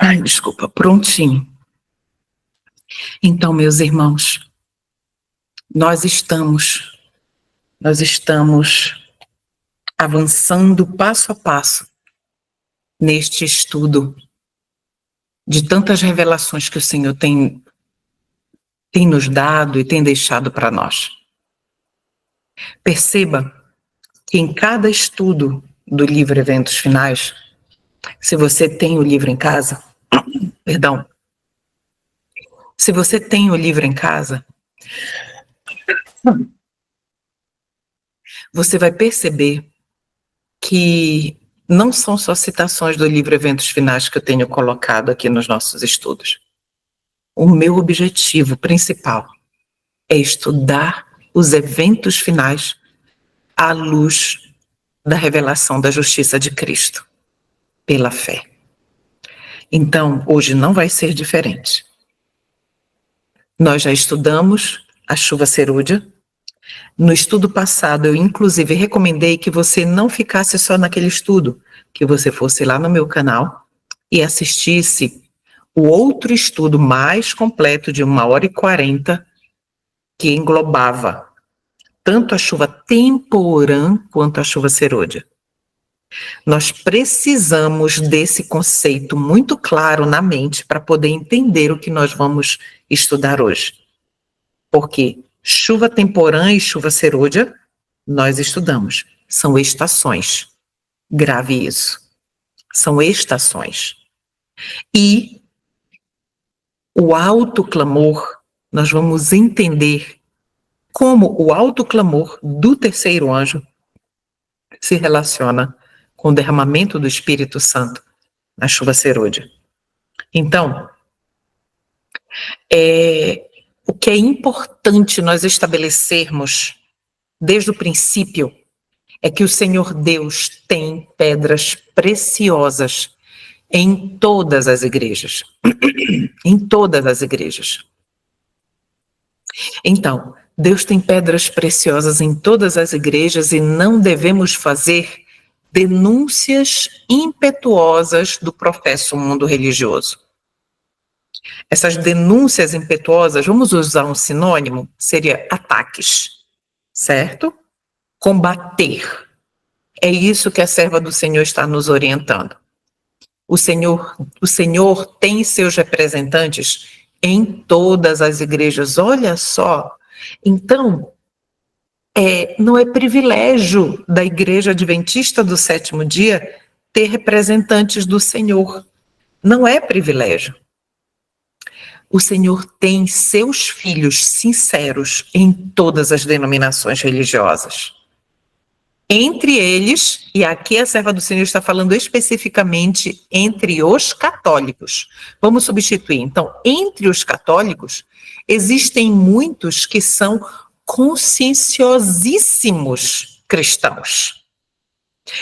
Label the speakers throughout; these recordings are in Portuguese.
Speaker 1: Ai, desculpa, prontinho. Então, meus irmãos, nós estamos avançando passo a passo neste estudo de tantas revelações que o Senhor tem nos dado e tem deixado para nós. Perceba que em cada estudo do livro Eventos Finais, se você tem o livro em casa, perdão, se você tem o livro em casa, você vai perceber que não são só citações do livro Eventos Finais que eu tenho colocado aqui nos nossos estudos. O meu objetivo principal é estudar os eventos finais à luz da revelação da justiça de Cristo, pela fé. Então, hoje não vai ser diferente. Nós já estudamos a chuva cerúlea. No estudo passado, eu inclusive recomendei que você não ficasse só naquele estudo, que você fosse lá no meu canal e assistisse o outro estudo mais completo de 1h40, que englobava tanto a chuva temporã quanto a chuva cerúlea. Nós precisamos desse conceito muito claro na mente para poder entender o que nós vamos estudar hoje. Porque chuva temporã e chuva cerúlea, nós estudamos. São estações. Grave isso. São estações. E o alto clamor, nós vamos entender como o alto clamor do terceiro anjo se relaciona com o derramamento do Espírito Santo na chuva cerúlea. Então, o que é importante nós estabelecermos desde o princípio é que o Senhor Deus tem pedras preciosas em todas as igrejas. Em todas as igrejas. Então, Deus tem pedras preciosas em todas as igrejas e não devemos fazer denúncias impetuosas do professo mundo religioso. Essas denúncias impetuosas, vamos usar um sinônimo, seria ataques, certo? Combater. É isso que a serva do Senhor está nos orientando. O Senhor tem seus representantes em todas as igrejas. Olha só. Então, não é privilégio da Igreja Adventista do Sétimo Dia ter representantes do Senhor. Não é privilégio. O Senhor tem seus filhos sinceros em todas as denominações religiosas. Entre eles, e aqui a serva do Senhor está falando especificamente entre os católicos. Vamos substituir. Então, entre os católicos, existem muitos que são conscienciosíssimos cristãos,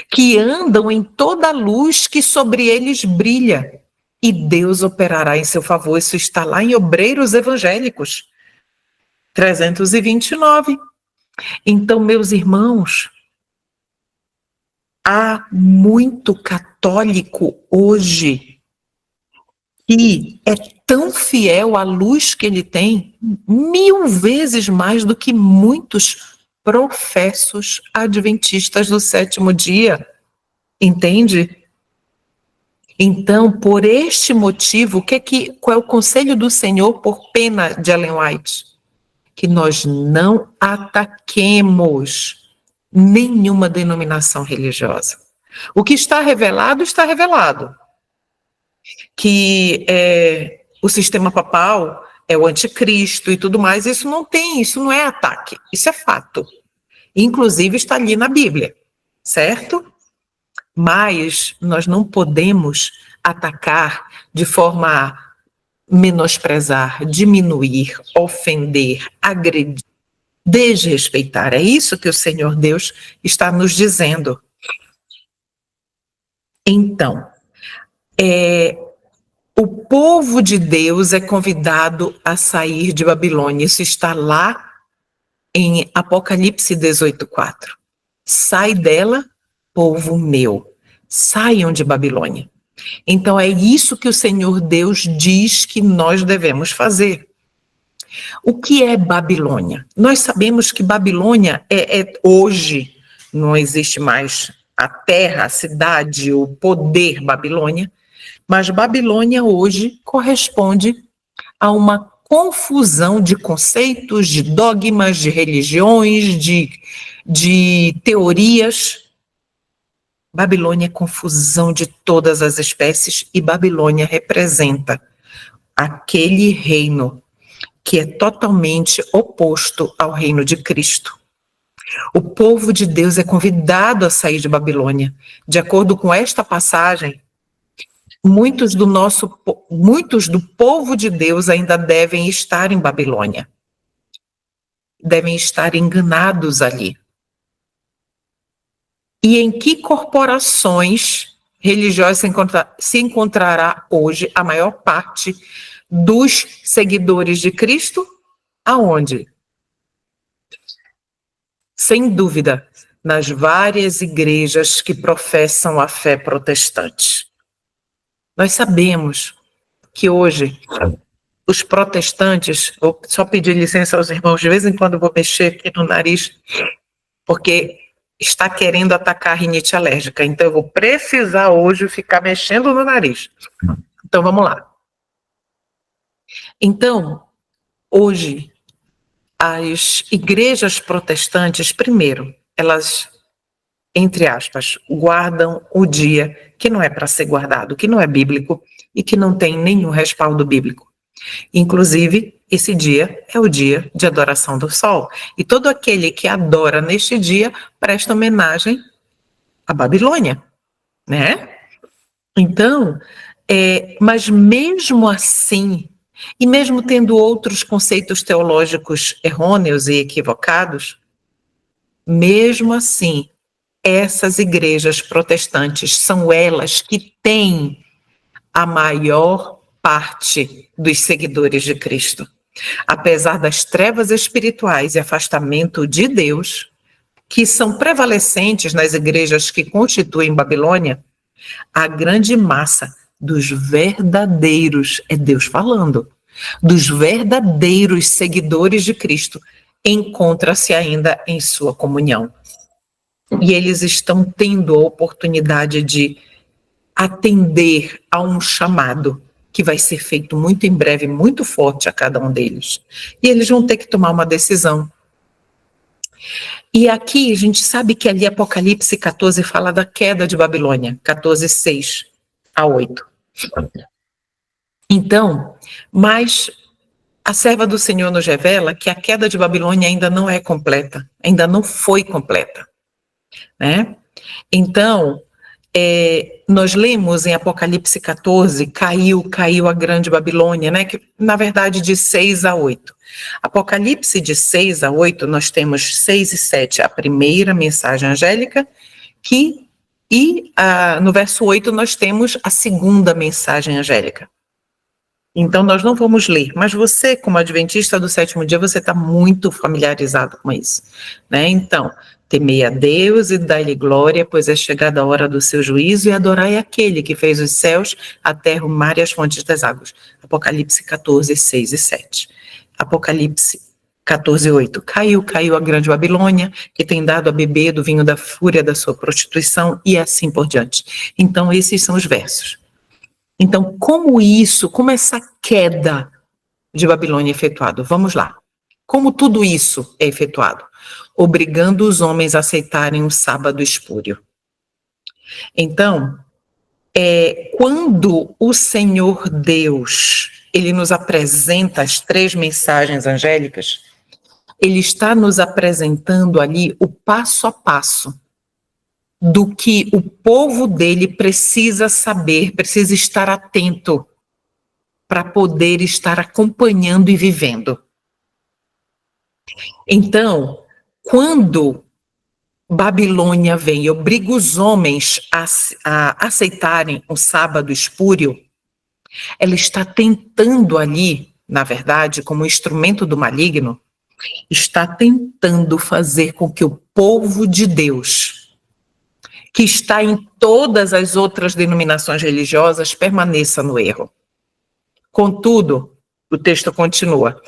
Speaker 1: que andam em toda a luz que sobre eles brilha, e Deus operará em seu favor. Isso está lá em Obreiros Evangélicos, 329. Então, meus irmãos, há muito católico hoje que é tão fiel à luz que ele tem, 1000 vezes mais do que muitos professos adventistas do sétimo dia. Entende? Então, por este motivo, qual é o conselho do Senhor por pena de Ellen White? Que nós não ataquemos nenhuma denominação religiosa. O que está revelado, está revelado. Que o sistema papal é o anticristo e tudo mais, isso não é ataque, isso é fato. Inclusive está ali na Bíblia, certo? Mas nós não podemos atacar de forma a menosprezar, diminuir, ofender, agredir, desrespeitar. É isso que o Senhor Deus está nos dizendo. Então, o povo de Deus é convidado a sair de Babilônia. Isso está lá em Apocalipse 18:4. Sai dela, povo meu. Saiam de Babilônia. Então é isso que o Senhor Deus diz que nós devemos fazer. O que é Babilônia? Nós sabemos que Babilônia hoje, não existe mais a terra, a cidade, o poder Babilônia, mas Babilônia hoje corresponde a uma confusão de conceitos, de dogmas, de religiões, de teorias. Babilônia é confusão de todas as espécies e Babilônia representa aquele reino que é totalmente oposto ao reino de Cristo. O povo de Deus é convidado a sair de Babilônia. De acordo com esta passagem, muitos do povo de Deus ainda devem estar em Babilônia. Devem estar enganados ali. E em que corporações religiosas se encontrará hoje a maior parte dos seguidores de Cristo? Aonde? Sem dúvida, nas várias igrejas que professam a fé protestante. Nós sabemos que hoje os protestantes, vou só pedir licença aos irmãos, de vez em quando eu vou mexer aqui no nariz, porque está querendo atacar a rinite alérgica, então eu vou precisar hoje ficar mexendo no nariz. Então vamos lá. Então, hoje, as igrejas protestantes, primeiro, elas, entre aspas, guardam o dia que não é para ser guardado, que não é bíblico e que não tem nenhum respaldo bíblico. Inclusive, esse dia é o dia de adoração do sol. E todo aquele que adora neste dia presta homenagem à Babilônia, né? Então, mas mesmo assim, e mesmo tendo outros conceitos teológicos errôneos e equivocados, mesmo assim, essas igrejas protestantes são elas que têm a maior parte dos seguidores de Cristo. Apesar das trevas espirituais e afastamento de Deus, que são prevalecentes nas igrejas que constituem Babilônia, a grande massa dos verdadeiros, é Deus falando, dos verdadeiros seguidores de Cristo, encontra-se ainda em sua comunhão. E eles estão tendo a oportunidade de atender a um chamado que vai ser feito muito em breve, muito forte a cada um deles. E eles vão ter que tomar uma decisão. E aqui a gente sabe que ali Apocalipse 14 fala da queda de Babilônia, 14, 6 a 8. Então, mas a serva do Senhor nos revela que a queda de Babilônia ainda não é completa, ainda não foi completa, né? Então, nós lemos em Apocalipse 14, caiu a grande Babilônia, né? Que, na verdade, de 6 a 8. Apocalipse de 6 a 8, nós temos 6 e 7, a primeira mensagem angélica, no verso 8 nós temos a segunda mensagem angélica. Então, nós não vamos ler, mas você, como adventista do sétimo dia, você está muito familiarizado com isso, né? Então, temei a Deus e dai-lhe glória, pois é chegada a hora do seu juízo, e adorai aquele que fez os céus, a terra, o mar e as fontes das águas. Apocalipse 14, 6 e 7. Apocalipse 14, 8. Caiu a grande Babilônia, que tem dado a beber do vinho da fúria da sua prostituição, e assim por diante. Então, esses são os versos. Então, como essa queda de Babilônia é efetuado? Vamos lá. Como tudo isso é efetuado? Obrigando os homens a aceitarem o sábado espúrio. Então, quando o Senhor Deus, ele nos apresenta as 3 mensagens angélicas, ele está nos apresentando ali o passo a passo do que o povo dele precisa saber, precisa estar atento para poder estar acompanhando e vivendo. Então, quando Babilônia vem e obriga os homens a aceitarem o sábado espúrio, ela está tentando ali, na verdade, como instrumento do maligno, está tentando fazer com que o povo de Deus que está em todas as outras denominações religiosas, permaneça no erro. Contudo, o texto continua,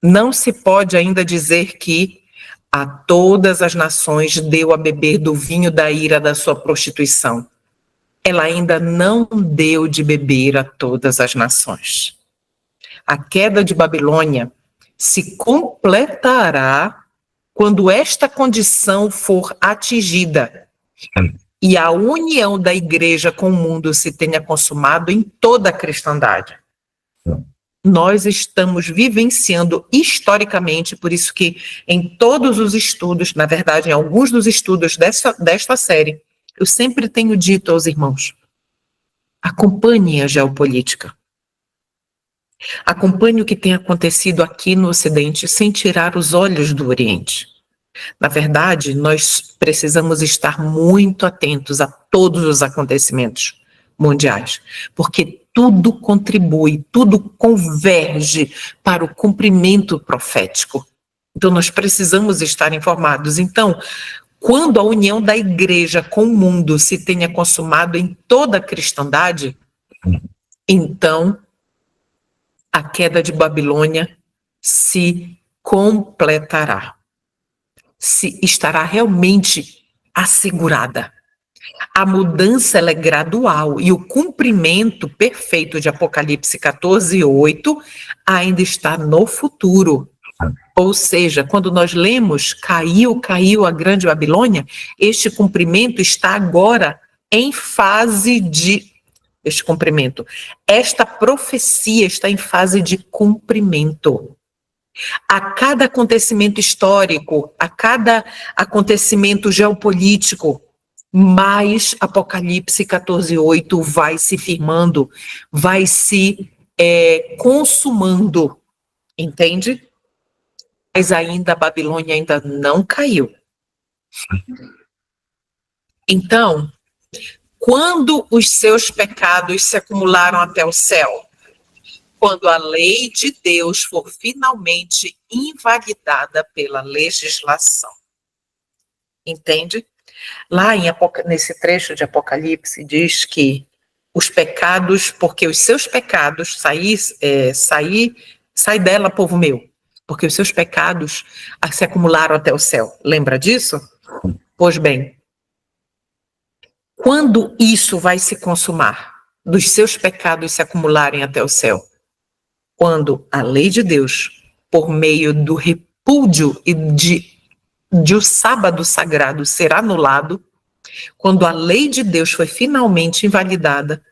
Speaker 1: não se pode ainda dizer que a todas as nações deu a beber do vinho da ira da sua prostituição. Ela ainda não deu de beber a todas as nações. A queda de Babilônia se completará quando esta condição for atingida e a união da igreja com o mundo se tenha consumado em toda a cristandade. Nós estamos vivenciando historicamente, por isso que em todos os estudos, na verdade, em alguns dos estudos desta série, eu sempre tenho dito aos irmãos, acompanhem a geopolítica. Acompanhe o que tem acontecido aqui no Ocidente sem tirar os olhos do Oriente. Na verdade, nós precisamos estar muito atentos a todos os acontecimentos mundiais, porque tudo contribui, tudo converge para o cumprimento profético. Então, nós precisamos estar informados. Então, quando a união da igreja com o mundo se tenha consumado em toda a cristandade, então a queda de Babilônia se completará. Se estará realmente assegurada. A mudança ela é gradual e o cumprimento perfeito de Apocalipse 14:8 ainda está no futuro. Ou seja, quando nós lemos caiu a grande Babilônia, este cumprimento está agora em fase de este cumprimento. Esta profecia está em fase de cumprimento. A cada acontecimento histórico, a cada acontecimento geopolítico, mais Apocalipse 14:8 vai se firmando, vai se consumando, entende? Mas ainda a Babilônia ainda não caiu. Então, quando os seus pecados se acumularam até o céu, quando a lei de Deus for finalmente invalidada pela legislação. Entende? Lá nesse trecho de Apocalipse diz que os pecados, porque os seus pecados, sai dela, povo meu, porque os seus pecados se acumularam até o céu. Lembra disso? Pois bem, quando isso vai se consumar, dos seus pecados se acumularem até o céu? Quando a lei de Deus, por meio do repúdio e de o sábado sagrado ser anulado, quando a lei de Deus foi finalmente invalidada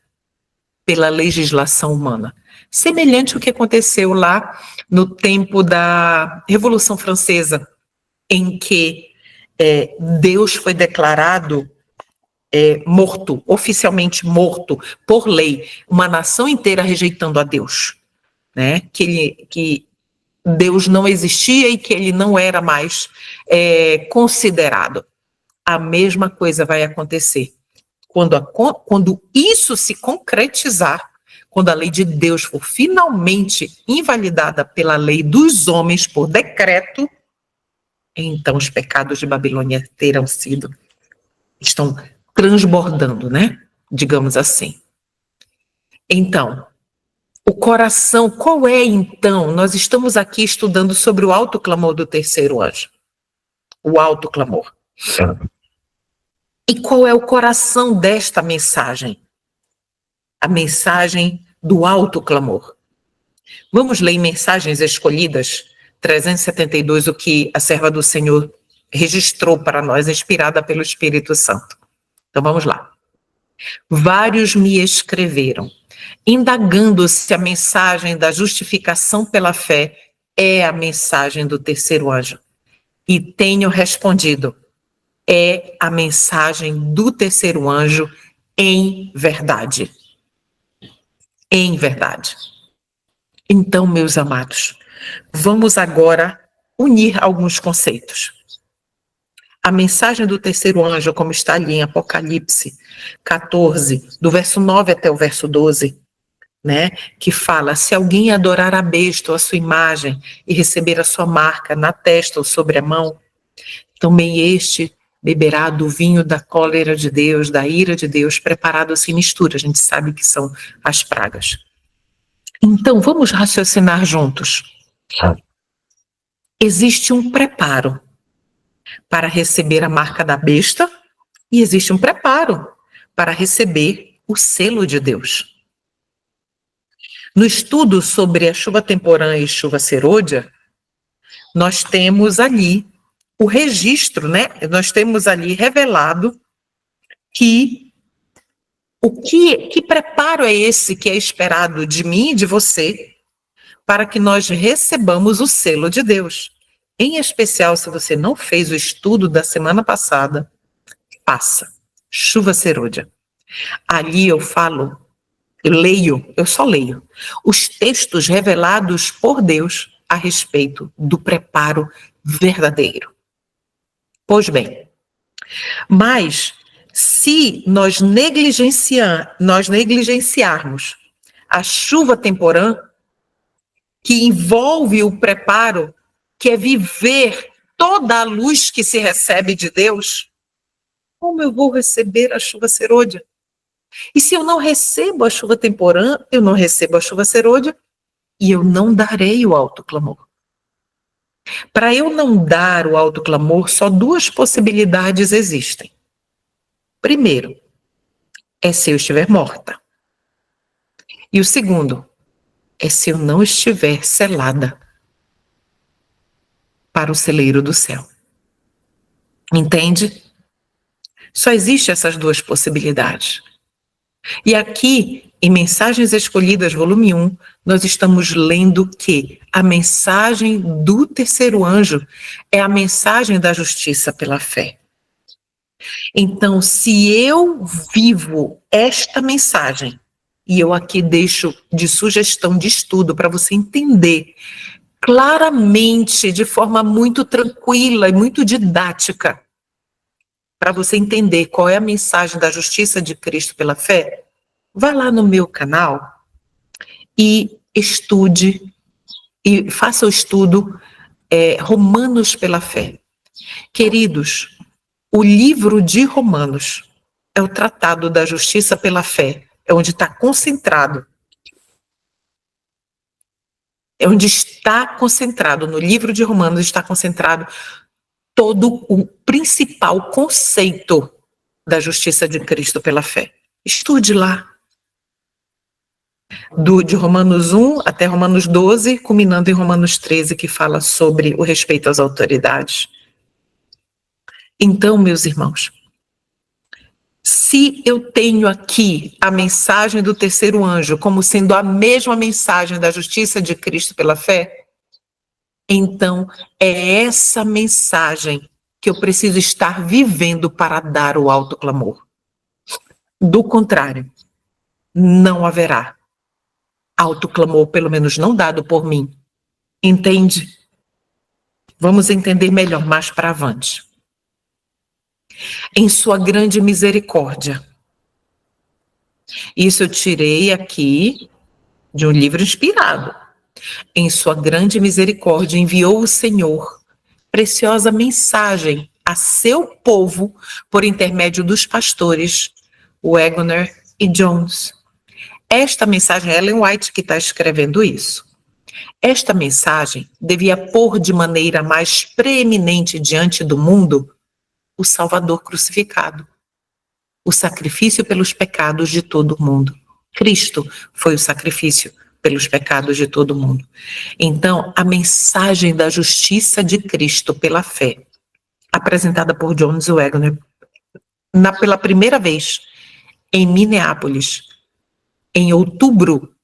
Speaker 1: pela legislação humana. Semelhante ao que aconteceu lá no tempo da Revolução Francesa, em que Deus foi declarado morto, oficialmente morto, por lei, uma nação inteira rejeitando a Deus. Né? Que Deus não existia e que ele não era mais considerado. A mesma coisa vai acontecer. Quando isso se concretizar, quando a lei de Deus for finalmente invalidada pela lei dos homens por decreto, então os pecados de Babilônia estão transbordando, né? Digamos assim. Então, o coração, qual é então? Nós estamos aqui estudando sobre o alto clamor do terceiro anjo. O alto clamor. E qual é o coração desta mensagem? A mensagem do alto clamor. Vamos ler em Mensagens Escolhidas, 372, o que a serva do Senhor registrou para nós, inspirada pelo Espírito Santo. Então vamos lá. Vários me escreveram, indagando se a mensagem da justificação pela fé é a mensagem do terceiro anjo. E tenho respondido, é a mensagem do terceiro anjo em verdade. Em verdade. Então, meus amados, vamos agora unir alguns conceitos. A mensagem do terceiro anjo, como está ali em Apocalipse 14, do verso 9 até o verso 12, né, que fala, se alguém adorar a besta ou a sua imagem e receber a sua marca na testa ou sobre a mão, também este beberá do vinho da cólera de Deus, da ira de Deus, preparado assim mistura. A gente sabe que são as pragas. Então, vamos raciocinar juntos. Existe um preparo para receber a marca da besta e existe um preparo para receber o selo de Deus. No estudo sobre a chuva temporã e chuva serôdia, nós temos ali o registro, né? Nós temos ali revelado que que preparo é esse que é esperado de mim e de você para que nós recebamos o selo de Deus. Em especial, se você não fez o estudo da semana passada, faça. Chuva serôdia. Ali eu falo, eu só leio os textos revelados por Deus a respeito do preparo verdadeiro. Pois bem, mas se nós negligenciarmos a chuva temporã, que envolve o preparo, que é viver toda a luz que se recebe de Deus, como eu vou receber a chuva serôdia? E se eu não recebo a chuva temporã, eu não recebo a chuva serôdia e eu não darei o alto clamor. Para eu não dar o alto clamor, só duas possibilidades existem. Primeiro, é se eu estiver morta. E o segundo, é se eu não estiver selada para o celeiro do céu. Entende? Só existem essas duas possibilidades. E aqui, em Mensagens Escolhidas, volume 1, nós estamos lendo que a mensagem do terceiro anjo é a mensagem da justiça pela fé. Então, se eu vivo esta mensagem, e eu aqui deixo de sugestão de estudo para você entender claramente, de forma muito tranquila e muito didática, para você entender qual é a mensagem da justiça de Cristo pela fé, vá lá no meu canal e estude, e faça o estudo Romanos pela fé. Queridos, o livro de Romanos é o tratado da justiça pela fé, é onde está concentrado. É onde está concentrado, no livro de Romanos está concentrado todo o principal conceito da justiça de Cristo pela fé. Estude lá. De Romanos 1 até Romanos 12, culminando em Romanos 13, que fala sobre o respeito às autoridades. Então, meus irmãos, se eu tenho aqui a mensagem do terceiro anjo como sendo a mesma mensagem da justiça de Cristo pela fé, então é essa mensagem que eu preciso estar vivendo para dar o alto clamor. Do contrário, não haverá alto clamor, pelo menos não dado por mim. Entende? Vamos entender melhor mais para avante. Em sua grande misericórdia. Isso eu tirei aqui de um livro inspirado. Em sua grande misericórdia enviou o Senhor preciosa mensagem a seu povo por intermédio dos pastores Wagner e Jones. Esta mensagem, Ellen White que está escrevendo isso. Esta mensagem devia pôr de maneira mais preeminente diante do mundo o Salvador crucificado, o sacrifício pelos pecados de todo o mundo. Cristo foi o sacrifício pelos pecados de todo o mundo. Então, a mensagem da justiça de Cristo pela fé, apresentada por Jones Wagner, pela primeira vez em Minneapolis, em outubro,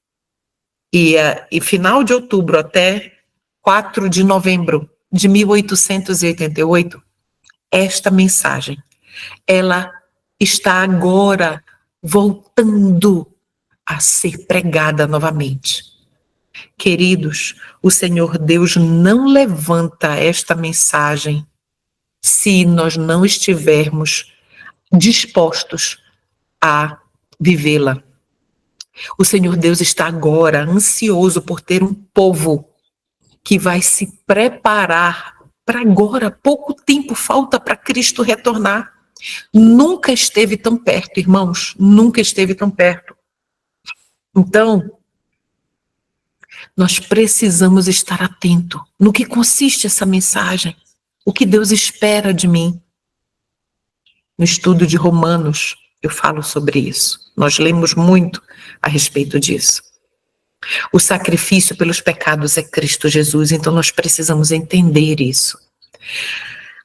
Speaker 1: e final de outubro até 4 de novembro de 1888, esta mensagem, ela está agora voltando a ser pregada novamente. Queridos, o Senhor Deus não levanta esta mensagem se nós não estivermos dispostos a vivê-la. O Senhor Deus está agora ansioso por ter um povo que vai se preparar para agora, pouco tempo falta para Cristo retornar. Nunca esteve tão perto, irmãos, nunca esteve tão perto. Então, nós precisamos estar atento no que consiste essa mensagem, o que Deus espera de mim. No estudo de Romanos, eu falo sobre isso. Nós lemos muito a respeito disso. O sacrifício pelos pecados é Cristo Jesus, então nós precisamos entender isso.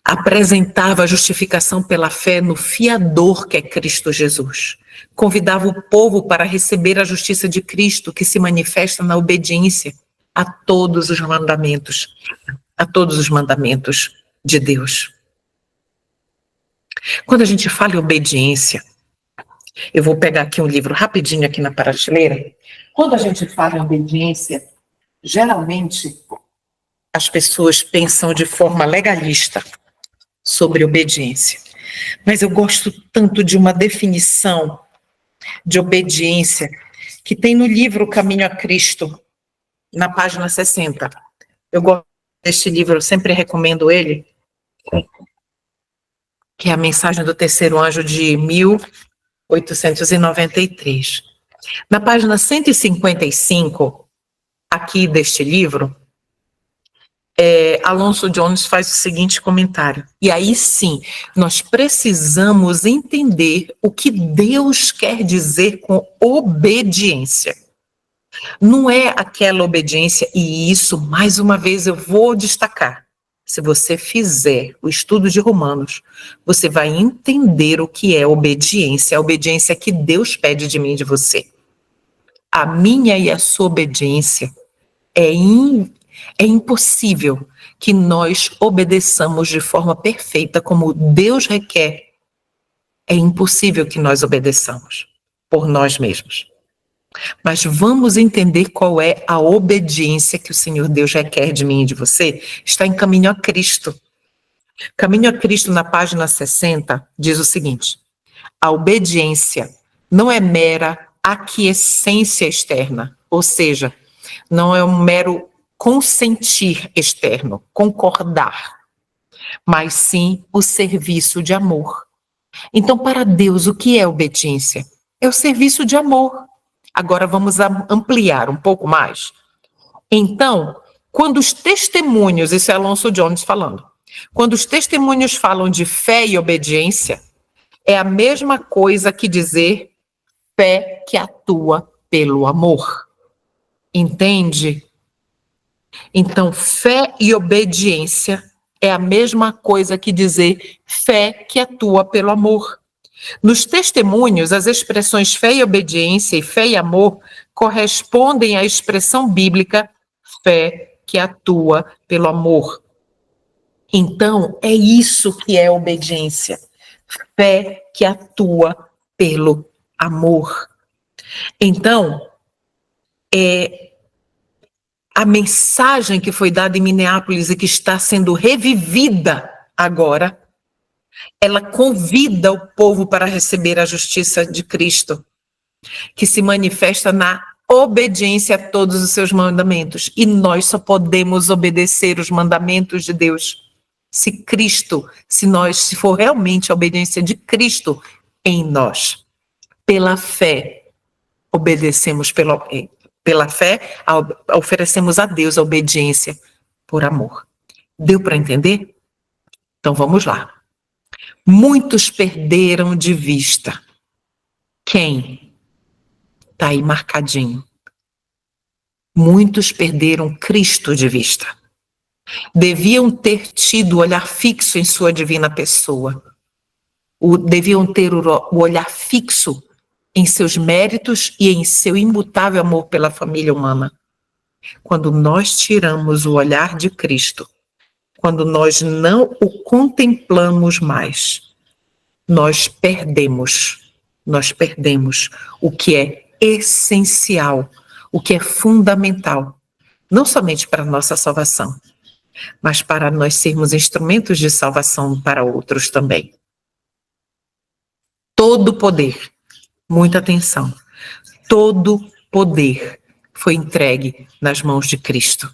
Speaker 1: Apresentava a justificação pela fé no fiador que é Cristo Jesus. Convidava o povo para receber a justiça de Cristo, que se manifesta na obediência a todos os mandamentos de Deus. Quando a gente fala em obediência, eu vou pegar aqui um livro rapidinho aqui na prateleira. Quando a gente fala em obediência, geralmente as pessoas pensam de forma legalista sobre obediência. Mas eu gosto tanto de uma definição de obediência que tem no livro Caminho a Cristo, na página 60. Eu gosto deste livro, eu sempre recomendo ele, que é a Mensagem do Terceiro Anjo de 1893. Na página 155, aqui deste livro, Alonso Jones faz o seguinte comentário. E aí sim, nós precisamos entender o que Deus quer dizer com obediência. Não é aquela obediência, e isso, mais uma vez, eu vou destacar. Se você fizer o estudo de Romanos, você vai entender o que é obediência. A obediência que Deus pede de mim e de você. A minha e a sua obediência é impossível que nós obedeçamos de forma perfeita como Deus requer. É impossível que nós obedeçamos por nós mesmos. Mas vamos entender qual é a obediência que o Senhor Deus requer de mim e de você. Está em Caminho a Cristo. Caminho a Cristo, na página 60, diz o seguinte: a obediência não é mera aquiescência externa, ou seja, não é um mero consentir externo, concordar, mas sim o serviço de amor. Então, para Deus, o que é obediência? É o serviço de amor. Agora vamos ampliar um pouco mais. Então, quando os testemunhos, isso é Alonso Jones falando, quando os testemunhos falam de fé e obediência, é a mesma coisa que dizer fé que atua pelo amor. Entende? Então, fé e obediência é a mesma coisa que dizer fé que atua pelo amor. Nos testemunhos, as expressões fé e obediência e fé e amor correspondem à expressão bíblica fé que atua pelo amor. Então, é isso que é obediência. Fé que atua pelo amor. Então, a mensagem que foi dada em Minneapolis e que está sendo revivida agora, ela convida o povo para receber a justiça de Cristo, que se manifesta na obediência a todos os seus mandamentos. E nós só podemos obedecer os mandamentos de Deus se for realmente a obediência de Cristo em nós. Pela fé, obedecemos pela fé, oferecemos a Deus a obediência por amor. Deu para entender? Então vamos lá. Muitos perderam de vista. Quem? Está aí marcadinho. Muitos perderam Cristo de vista. Deviam ter tido o olhar fixo em sua divina pessoa. Deviam ter o olhar fixo em seus méritos e em seu imutável amor pela família humana. Quando nós tiramos o olhar de Cristo, quando nós não o contemplamos mais, nós perdemos o que é essencial, o que é fundamental, não somente para a nossa salvação, mas para nós sermos instrumentos de salvação para outros também. Todo poder, muita atenção, todo poder foi entregue nas mãos de Cristo.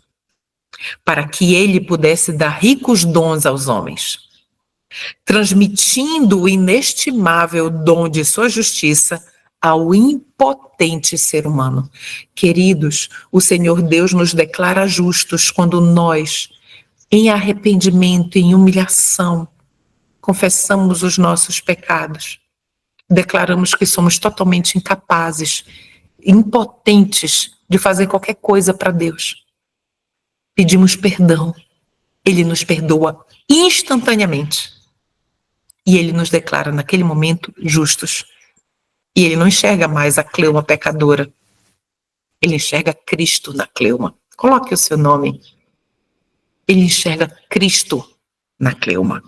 Speaker 1: para que ele pudesse dar ricos dons aos homens, transmitindo o inestimável dom de sua justiça ao impotente ser humano. Queridos, o Senhor Deus nos declara justos quando nós, em arrependimento, em humilhação, confessamos os nossos pecados, declaramos que somos totalmente incapazes, impotentes de fazer qualquer coisa para Deus. Pedimos perdão, Ele nos perdoa instantaneamente e Ele nos declara naquele momento justos. E Ele não enxerga mais a Cleuma pecadora, Ele enxerga Cristo na Cleuma. Coloque o seu nome. Ele enxerga Cristo na Cleuma,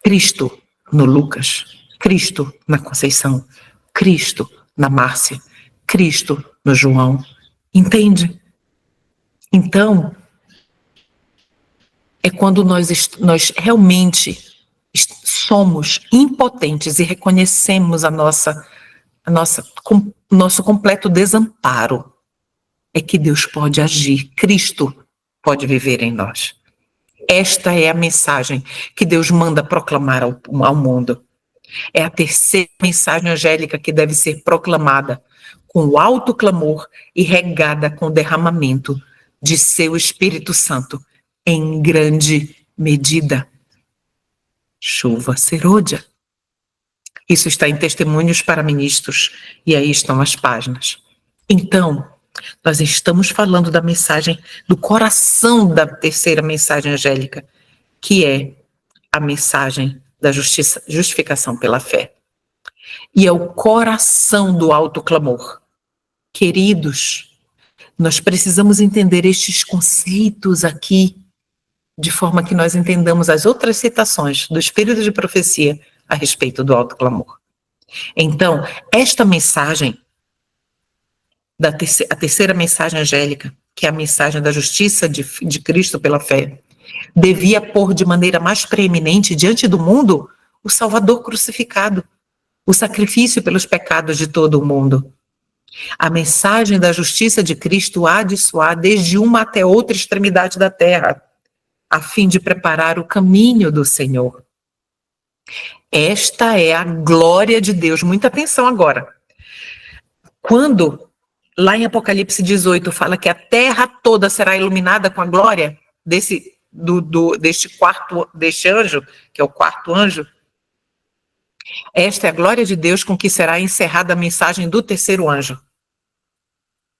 Speaker 1: Cristo no Lucas, Cristo na Conceição, Cristo na Márcia, Cristo no João. Entende? Então, é quando nós realmente somos impotentes e reconhecemos nosso completo desamparo, é que Deus pode agir, Cristo pode viver em nós. Esta é a mensagem que Deus manda proclamar ao mundo. É a terceira mensagem angélica que deve ser proclamada com alto clamor e regada com o derramamento de seu Espírito Santo em grande medida. Chuva serôdia. Isso está em Testemunhos para Ministros, e aí estão as páginas. Então, nós estamos falando da mensagem, do coração da terceira mensagem angélica, que é a mensagem da justificação pela fé. E é o coração do alto clamor. Queridos, nós precisamos entender estes conceitos aqui, de forma que nós entendamos as outras citações do Espírito de Profecia a respeito do alto clamor. Então, esta mensagem, a terceira mensagem angélica, que é a mensagem da justiça de Cristo pela fé, devia pôr de maneira mais preeminente diante do mundo o Salvador crucificado, o sacrifício pelos pecados de todo o mundo. A mensagem da justiça de Cristo há de soar desde uma até outra extremidade da terra, a fim de preparar o caminho do Senhor. Esta é a glória de Deus. Muita atenção agora. Quando, lá em Apocalipse 18, fala que a terra toda será iluminada com a glória deste anjo, que é o quarto anjo, esta é a glória de Deus com que será encerrada a mensagem do terceiro anjo.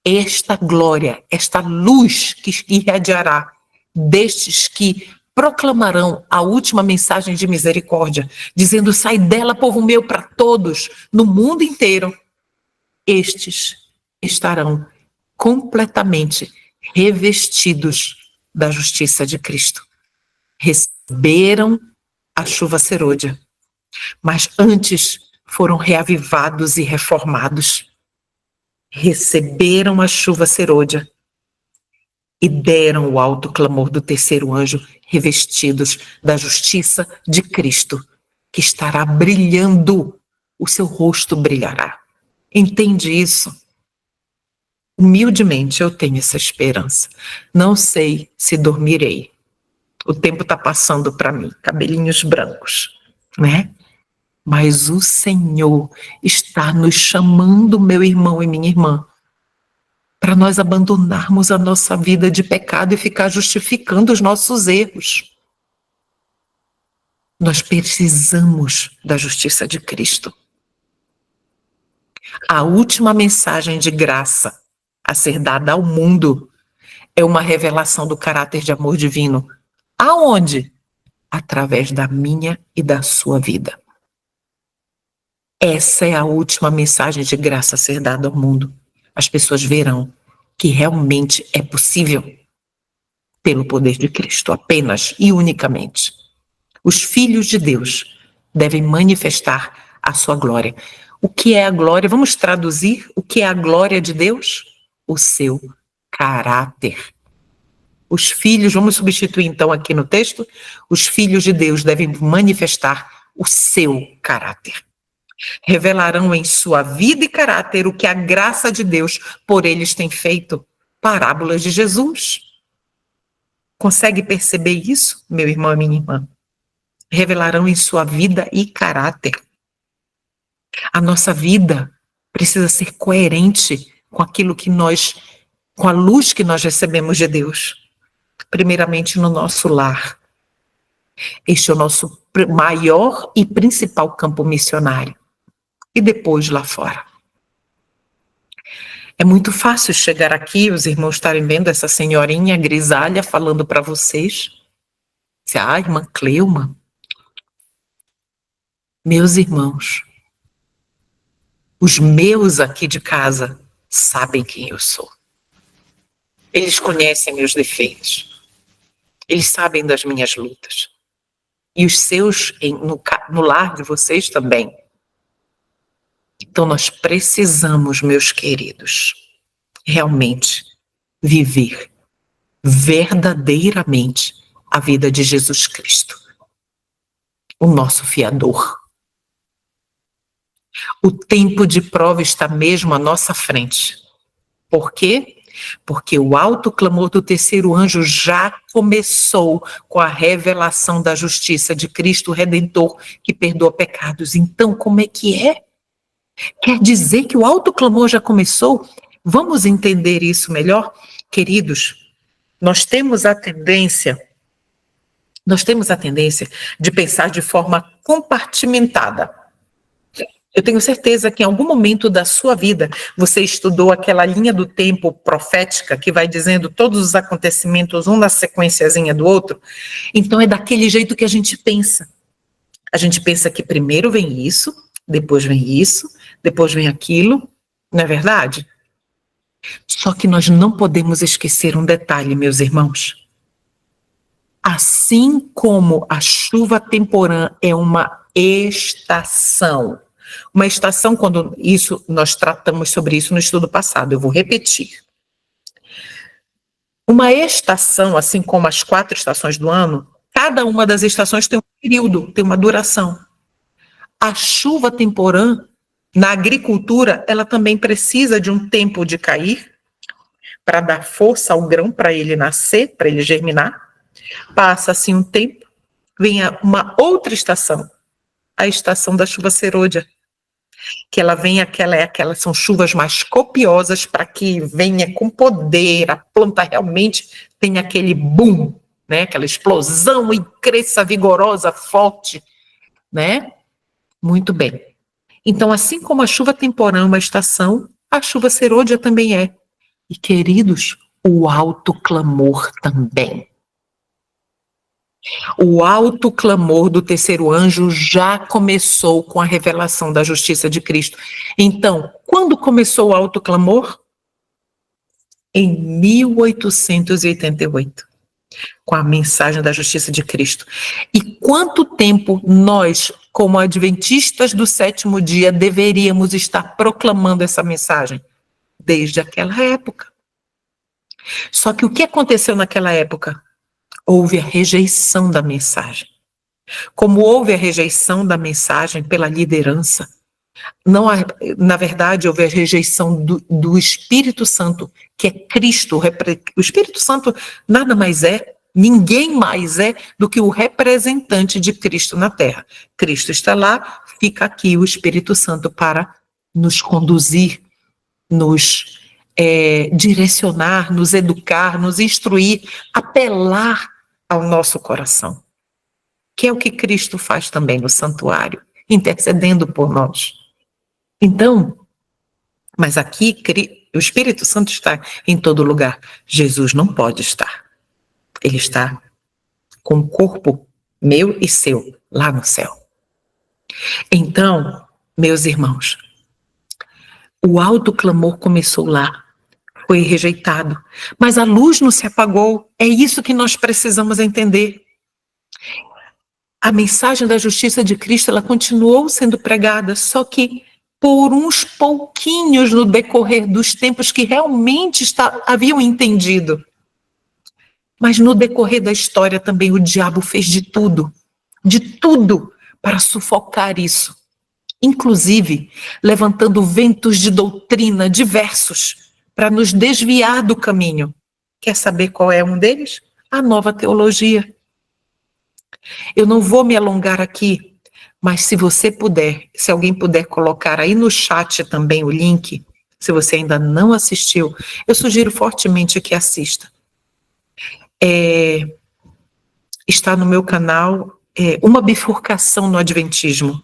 Speaker 1: Esta glória, esta luz que irradiará destes que proclamarão a última mensagem de misericórdia, dizendo: sai dela, povo meu, para todos, no mundo inteiro. Estes estarão completamente revestidos da justiça de Cristo. Receberam a chuva serôdia, mas antes foram reavivados e reformados. Receberam a chuva serôdia e deram o alto clamor do terceiro anjo, revestidos da justiça de Cristo, que estará brilhando, o seu rosto brilhará. Entende isso? Humildemente eu tenho essa esperança. Não sei se dormirei. O tempo está passando para mim, cabelinhos brancos, né? Mas o Senhor está nos chamando, meu irmão e minha irmã, para nós abandonarmos a nossa vida de pecado e ficar justificando os nossos erros. Nós precisamos da justiça de Cristo. A última mensagem de graça a ser dada ao mundo é uma revelação do caráter de amor divino. Aonde? Através da minha e da sua vida. Essa é a última mensagem de graça a ser dada ao mundo. As pessoas verão que realmente é possível pelo poder de Cristo, apenas e unicamente. Os filhos de Deus devem manifestar a sua glória. O que é a glória? Vamos traduzir o que é a glória de Deus? O seu caráter. Os filhos, vamos substituir então aqui no texto, os filhos de Deus devem manifestar o seu caráter. Revelarão em sua vida e caráter o que a graça de Deus por eles tem feito. Parábolas de Jesus. Consegue perceber isso, meu irmão e minha irmã? Revelarão em sua vida e caráter. A nossa vida precisa ser coerente com aquilo que com a luz que nós recebemos de Deus. Primeiramente no nosso lar. Este é o nosso maior e principal campo missionário. E depois lá fora. É muito fácil chegar aqui, os irmãos estarem vendo essa senhorinha grisalha falando para vocês. Irmã Cleuma. Meus irmãos, os meus aqui de casa sabem quem eu sou. Eles conhecem meus defeitos. Eles sabem das minhas lutas. E os seus no lar de vocês também. Então nós precisamos, meus queridos, realmente viver verdadeiramente a vida de Jesus Cristo, o nosso fiador. O tempo de prova está mesmo à nossa frente. Por quê? Porque o alto clamor do terceiro anjo já começou com a revelação da justiça de Cristo Redentor, que perdoa pecados. Então, como é que é? Quer dizer que o alto clamor já começou? Vamos entender isso melhor? Queridos, nós temos a tendência de pensar de forma compartimentada. Eu tenho certeza que em algum momento da sua vida você estudou aquela linha do tempo profética que vai dizendo todos os acontecimentos um na sequenciazinha do outro. Então é daquele jeito que a gente pensa. A gente pensa que primeiro vem isso, depois vem aquilo, não é verdade? Só que nós não podemos esquecer um detalhe, meus irmãos. Assim como a chuva temporã é uma estação, quando isso, nós tratamos sobre isso no estudo passado, eu vou repetir. Uma estação, assim como as 4 estações do ano, cada uma das estações tem um período, tem uma duração. A chuva temporã, na agricultura, ela também precisa de um tempo de cair, para dar força ao grão, para ele nascer, para ele germinar. Passa-se um tempo, vem uma outra estação, a estação da chuva serôdia, que ela vem, são chuvas mais copiosas para que venha com poder, a planta realmente tenha aquele boom, né? Aquela explosão e cresça vigorosa, forte, né? Muito bem. Então, assim como a chuva temporã é uma estação, a chuva serôdia também é. E, queridos, o alto clamor também. O alto clamor do terceiro anjo já começou com a revelação da justiça de Cristo. Então, quando começou o alto clamor? Em 1888, com a mensagem da justiça de Cristo. E quanto tempo nós, como adventistas do 7º dia, deveríamos estar proclamando essa mensagem? Desde aquela época. Só que o que aconteceu naquela época? Houve a rejeição da mensagem. Como houve a rejeição da mensagem pela liderança, na verdade, houve a rejeição do Espírito Santo, que é Cristo. O Espírito Santo nada mais é, ninguém mais é do que o representante de Cristo na Terra. Cristo está lá, fica aqui o Espírito Santo para nos conduzir, nos direcionar, nos educar, nos instruir, apelar ao nosso coração, que é o que Cristo faz também no santuário, intercedendo por nós. Então, mas aqui o Espírito Santo está em todo lugar. Jesus não pode estar. Ele está com o corpo meu e seu lá no céu. Então, meus irmãos, o alto clamor começou lá. Foi rejeitado, mas a luz não se apagou. É isso que nós precisamos entender. A mensagem da justiça de Cristo, ela continuou sendo pregada, só que por uns pouquinhos no decorrer dos tempos que realmente haviam entendido. Mas no decorrer da história também o diabo fez de tudo para sufocar isso. Inclusive, levantando ventos de doutrina diversos, para nos desviar do caminho. Quer saber qual é um deles? a nova teologia. Eu não vou me alongar aqui, mas se você puder, se alguém puder colocar aí no chat também o link, se você ainda não assistiu, eu sugiro fortemente que assista. Está no meu canal Uma Bifurcação no Adventismo.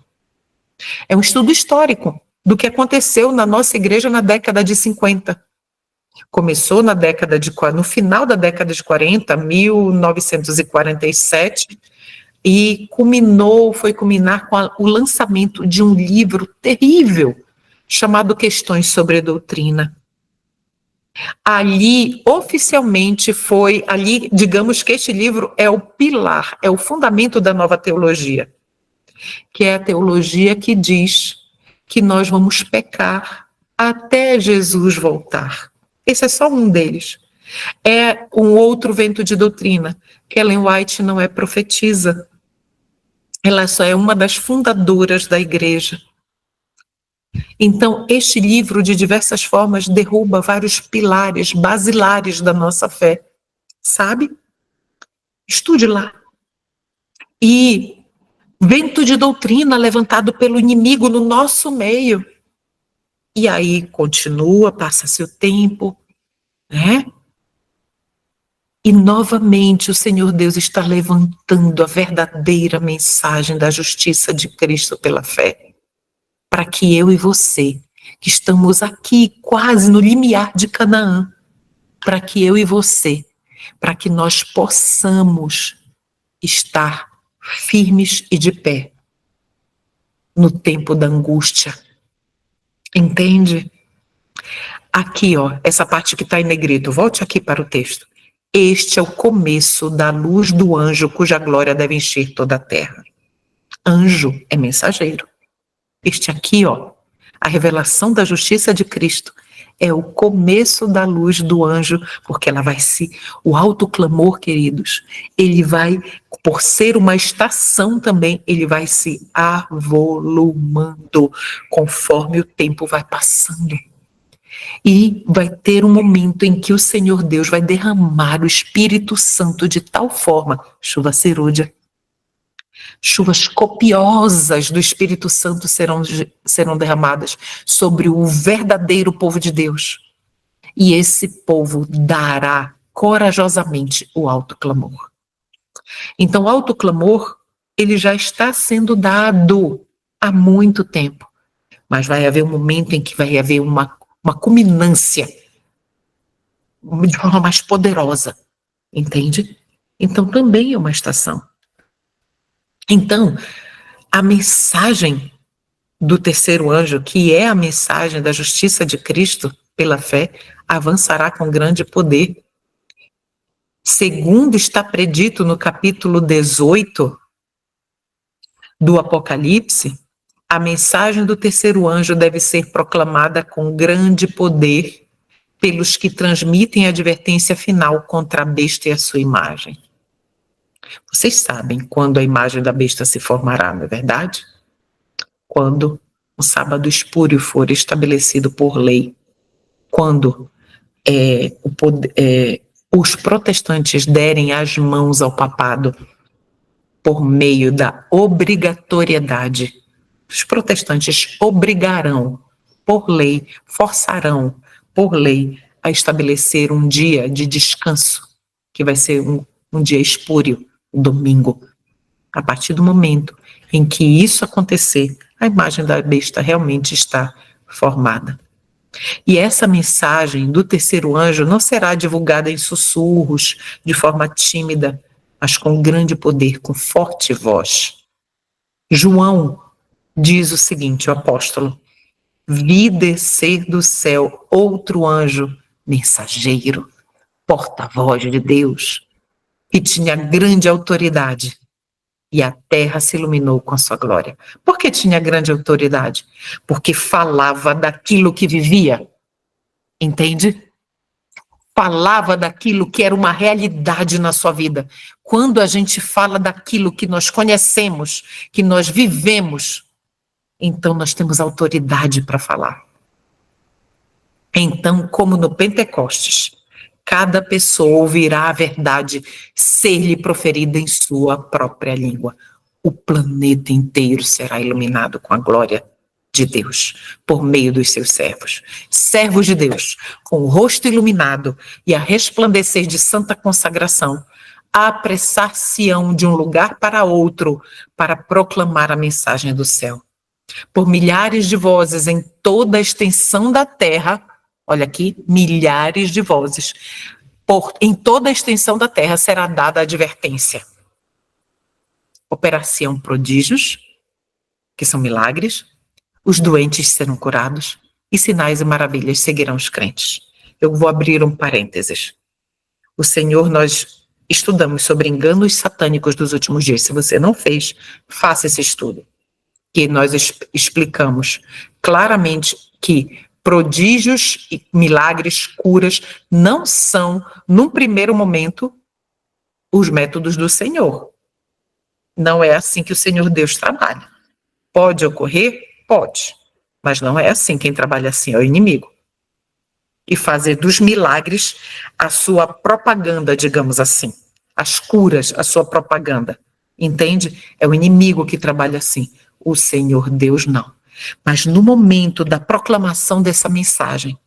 Speaker 1: É um estudo histórico do que aconteceu na nossa igreja na década de 50. Começou no final da década de 40, 1947, e foi culminar com o lançamento de um livro terrível chamado Questões sobre Doutrina. Ali, oficialmente, digamos que este livro é o pilar, é o fundamento da nova teologia, que é a teologia que diz que nós vamos pecar até Jesus voltar. Esse é só um deles. É um outro vento de doutrina, que Ellen White não é profetisa. Ela só é uma das fundadoras da igreja. Então, este livro, de diversas formas, derruba vários pilares basilares da nossa fé. Sabe? Estude lá. E vento de doutrina levantado pelo inimigo no nosso meio. E aí continua, passa-se o tempo, né? E novamente o Senhor Deus está levantando a verdadeira mensagem da justiça de Cristo pela fé, para que eu e você, que estamos aqui quase no limiar de Canaã, para que eu e você, para que nós possamos estar firmes e de pé no tempo da angústia. Entende? Aqui, ó, essa parte que está em negrito, volte aqui para o texto. Este é o começo da luz do anjo, cuja glória deve encher toda a terra. Anjo é mensageiro. Este aqui, ó, a revelação da justiça de Cristo, é o começo da luz do anjo, porque ela vai o alto clamor, queridos, ele vai, por ser uma estação também, ele vai se avolumando conforme o tempo vai passando. E vai ter um momento em que o Senhor Deus vai derramar o Espírito Santo de tal forma, chuva serúdia, chuvas copiosas do Espírito Santo serão derramadas sobre o verdadeiro povo de Deus. E esse povo dará corajosamente o alto clamor. Então, o alto clamor, ele já está sendo dado há muito tempo. Mas vai haver um momento em que vai haver uma culminância de forma mais poderosa, entende? Então também é uma estação. Então, a mensagem do terceiro anjo, que é a mensagem da justiça de Cristo pela fé, avançará com grande poder. Segundo está predito no capítulo 18 do Apocalipse, a mensagem do terceiro anjo deve ser proclamada com grande poder pelos que transmitem a advertência final contra a besta e a sua imagem. Vocês sabem quando a imagem da besta se formará, não é verdade? Quando o sábado espúrio for estabelecido por lei, quando os protestantes derem as mãos ao papado por meio da obrigatoriedade. Os protestantes obrigarão, por lei, forçarão, por lei, a estabelecer um dia de descanso, que vai ser um dia espúrio, um domingo. A partir do momento em que isso acontecer, a imagem da besta realmente está formada. E essa mensagem do terceiro anjo não será divulgada em sussurros, de forma tímida, mas com grande poder, com forte voz. João diz o seguinte, o apóstolo: vi descer do céu outro anjo, mensageiro, porta-voz de Deus, que tinha grande autoridade, e a terra se iluminou com a sua glória. Por que tinha grande autoridade? Porque falava daquilo que vivia, entende? Falava daquilo que era uma realidade na sua vida. Quando a gente fala daquilo que nós conhecemos, que nós vivemos, então nós temos autoridade para falar. Então, como no Pentecostes, Cada pessoa ouvirá a verdade ser-lhe proferida em sua própria língua. O planeta inteiro será iluminado com a glória de Deus, por meio dos seus servos. Servos de Deus, com o rosto iluminado e a resplandecer de santa consagração, apressar-se-ão de um lugar para outro para proclamar a mensagem do céu. Por milhares de vozes em toda a extensão da terra, olha aqui, milhares de vozes, em toda a extensão da terra será dada a advertência. Operar-se-ão prodígios, que são milagres, os doentes serão curados e sinais e maravilhas seguirão os crentes. Eu vou abrir um parênteses. O Senhor, nós estudamos sobre enganos satânicos dos últimos dias. Se você não fez, faça esse estudo. Que nós explicamos claramente que prodígios, milagres, curas não são, num primeiro momento, os métodos do Senhor. Não é assim que o Senhor Deus trabalha. Pode ocorrer? Pode. Mas não é assim. Quem trabalha assim é o inimigo. E fazer dos milagres a sua propaganda, digamos assim. As curas, a sua propaganda. Entende? É o inimigo que trabalha assim. O Senhor Deus não. Mas no momento da proclamação dessa mensagem,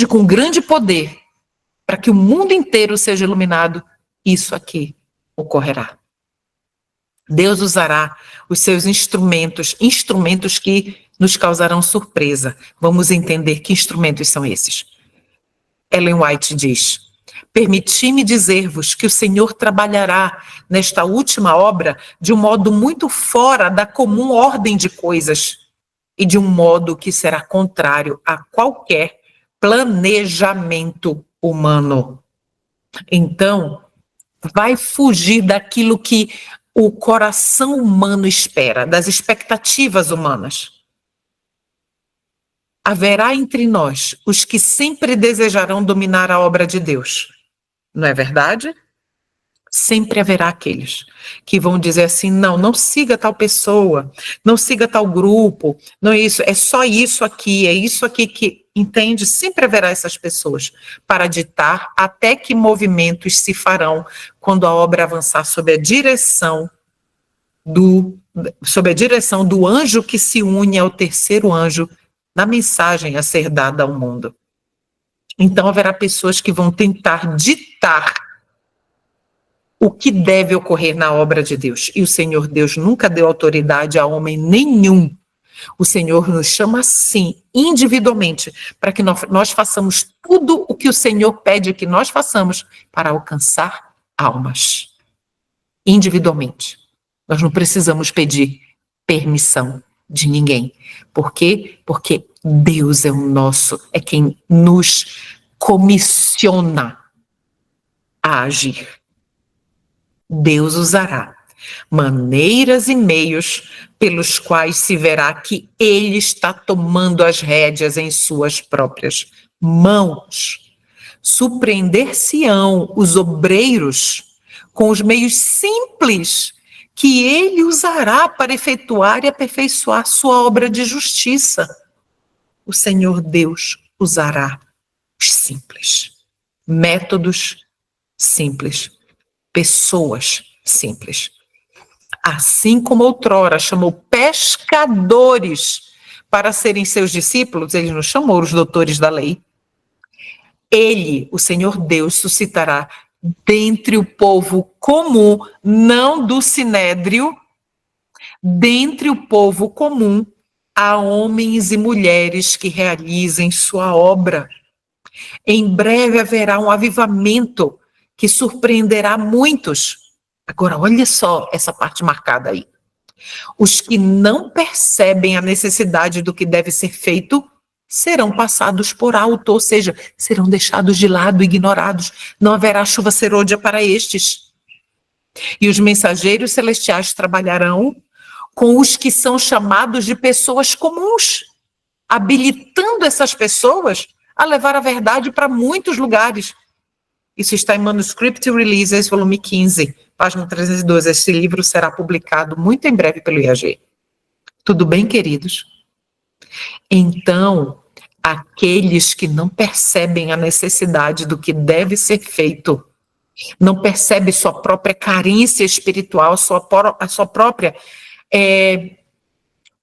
Speaker 1: com grande poder, para que o mundo inteiro seja iluminado, isso aqui ocorrerá. Deus usará os seus instrumentos que nos causarão surpresa. Vamos entender que instrumentos são esses. Ellen White diz: permiti-me dizer-vos que o Senhor trabalhará nesta última obra de um modo muito fora da comum ordem de coisas e de um modo que será contrário a qualquer planejamento humano. Então, vai fugir daquilo que o coração humano espera, das expectativas humanas. Haverá entre nós os que sempre desejarão dominar a obra de Deus. Não é verdade? Sempre haverá aqueles que vão dizer assim, não siga tal pessoa, não siga tal grupo, não é isso, é só isso aqui, é isso aqui que, entende? Sempre haverá essas pessoas para ditar até que movimentos se farão quando a obra avançar sob a direção do anjo que se une ao terceiro anjo na mensagem a ser dada ao mundo. Então haverá pessoas que vão tentar ditar o que deve ocorrer na obra de Deus. E o Senhor Deus nunca deu autoridade a homem nenhum. O Senhor nos chama assim, individualmente, para que nós façamos tudo o que o Senhor pede que nós façamos para alcançar almas. Individualmente. Nós não precisamos pedir permissão de ninguém. Por quê? Porque Deus é quem nos comissiona a agir. Deus usará maneiras e meios pelos quais se verá que Ele está tomando as rédeas em suas próprias mãos. Surpreender-se-ão os obreiros com os meios simples que Ele usará para efetuar e aperfeiçoar sua obra de justiça. O Senhor Deus usará os simples, métodos simples, pessoas simples. Assim como outrora chamou pescadores para serem seus discípulos, ele não chamou os doutores da lei. Ele, o Senhor Deus, suscitará dentre o povo comum, não do sinédrio, dentre o povo comum, a homens e mulheres que realizem sua obra. Em breve haverá um avivamento que surpreenderá muitos. Agora, olha só essa parte marcada aí. Os que não percebem a necessidade do que deve ser feito serão passados por alto, ou seja, serão deixados de lado, ignorados. Não haverá chuva serôdia para estes. E os mensageiros celestiais trabalharão com os que são chamados de pessoas comuns, habilitando essas pessoas a levar a verdade para muitos lugares. Isso está em Manuscript Releases, volume 15, página 312. Esse livro será publicado muito em breve pelo IAG. Tudo bem, queridos? Então, Aqueles que não percebem a necessidade do que deve ser feito, não percebem sua própria carência espiritual, a sua própria,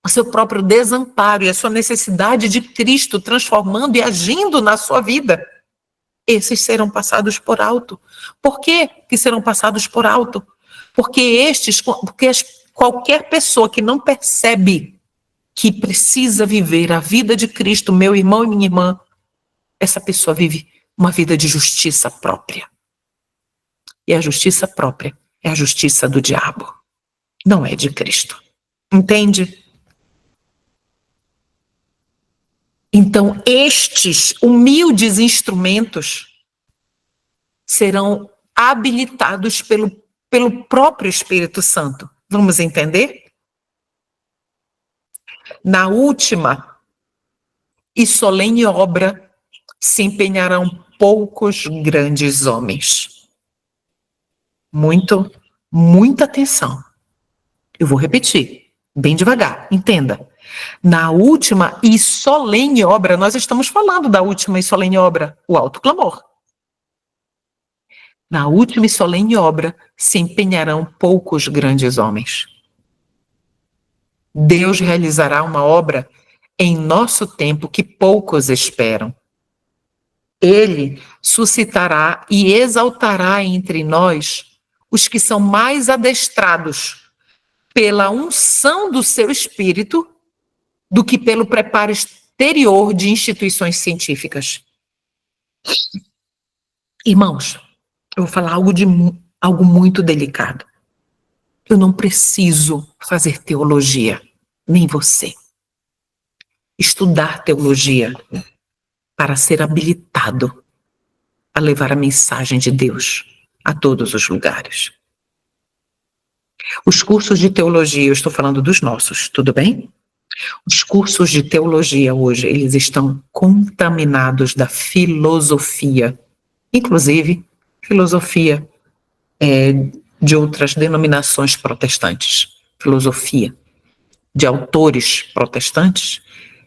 Speaker 1: o seu próprio desamparo e a sua necessidade de Cristo transformando e agindo na sua vida. Esses serão passados por alto. Por que serão passados por alto? Porque qualquer pessoa que não percebe que precisa viver a vida de Cristo, meu irmão e minha irmã, essa pessoa vive uma vida de justiça própria. E a justiça própria é a justiça do diabo, não é de Cristo. Entende? Então, estes humildes instrumentos serão habilitados pelo próprio Espírito Santo. Vamos entender? Na última e solene obra se empenharão poucos grandes homens. Muita atenção. Eu vou repetir, bem devagar, entenda. Na última e solene obra, nós estamos falando da última e solene obra, o alto clamor. Na última e solene obra se empenharão poucos grandes homens. Deus realizará uma obra em nosso tempo que poucos esperam. Ele suscitará e exaltará entre nós os que são mais adestrados pela unção do seu espírito do que pelo preparo exterior de instituições científicas. Irmãos, eu vou falar algo muito delicado. Eu não preciso fazer teologia, nem você. Estudar teologia para ser habilitado a levar a mensagem de Deus a todos os lugares. Os cursos de teologia, eu estou falando dos nossos, tudo bem? Os cursos de teologia hoje, eles estão contaminados da filosofia, inclusive filosofia de outras denominações protestantes, filosofia de autores protestantes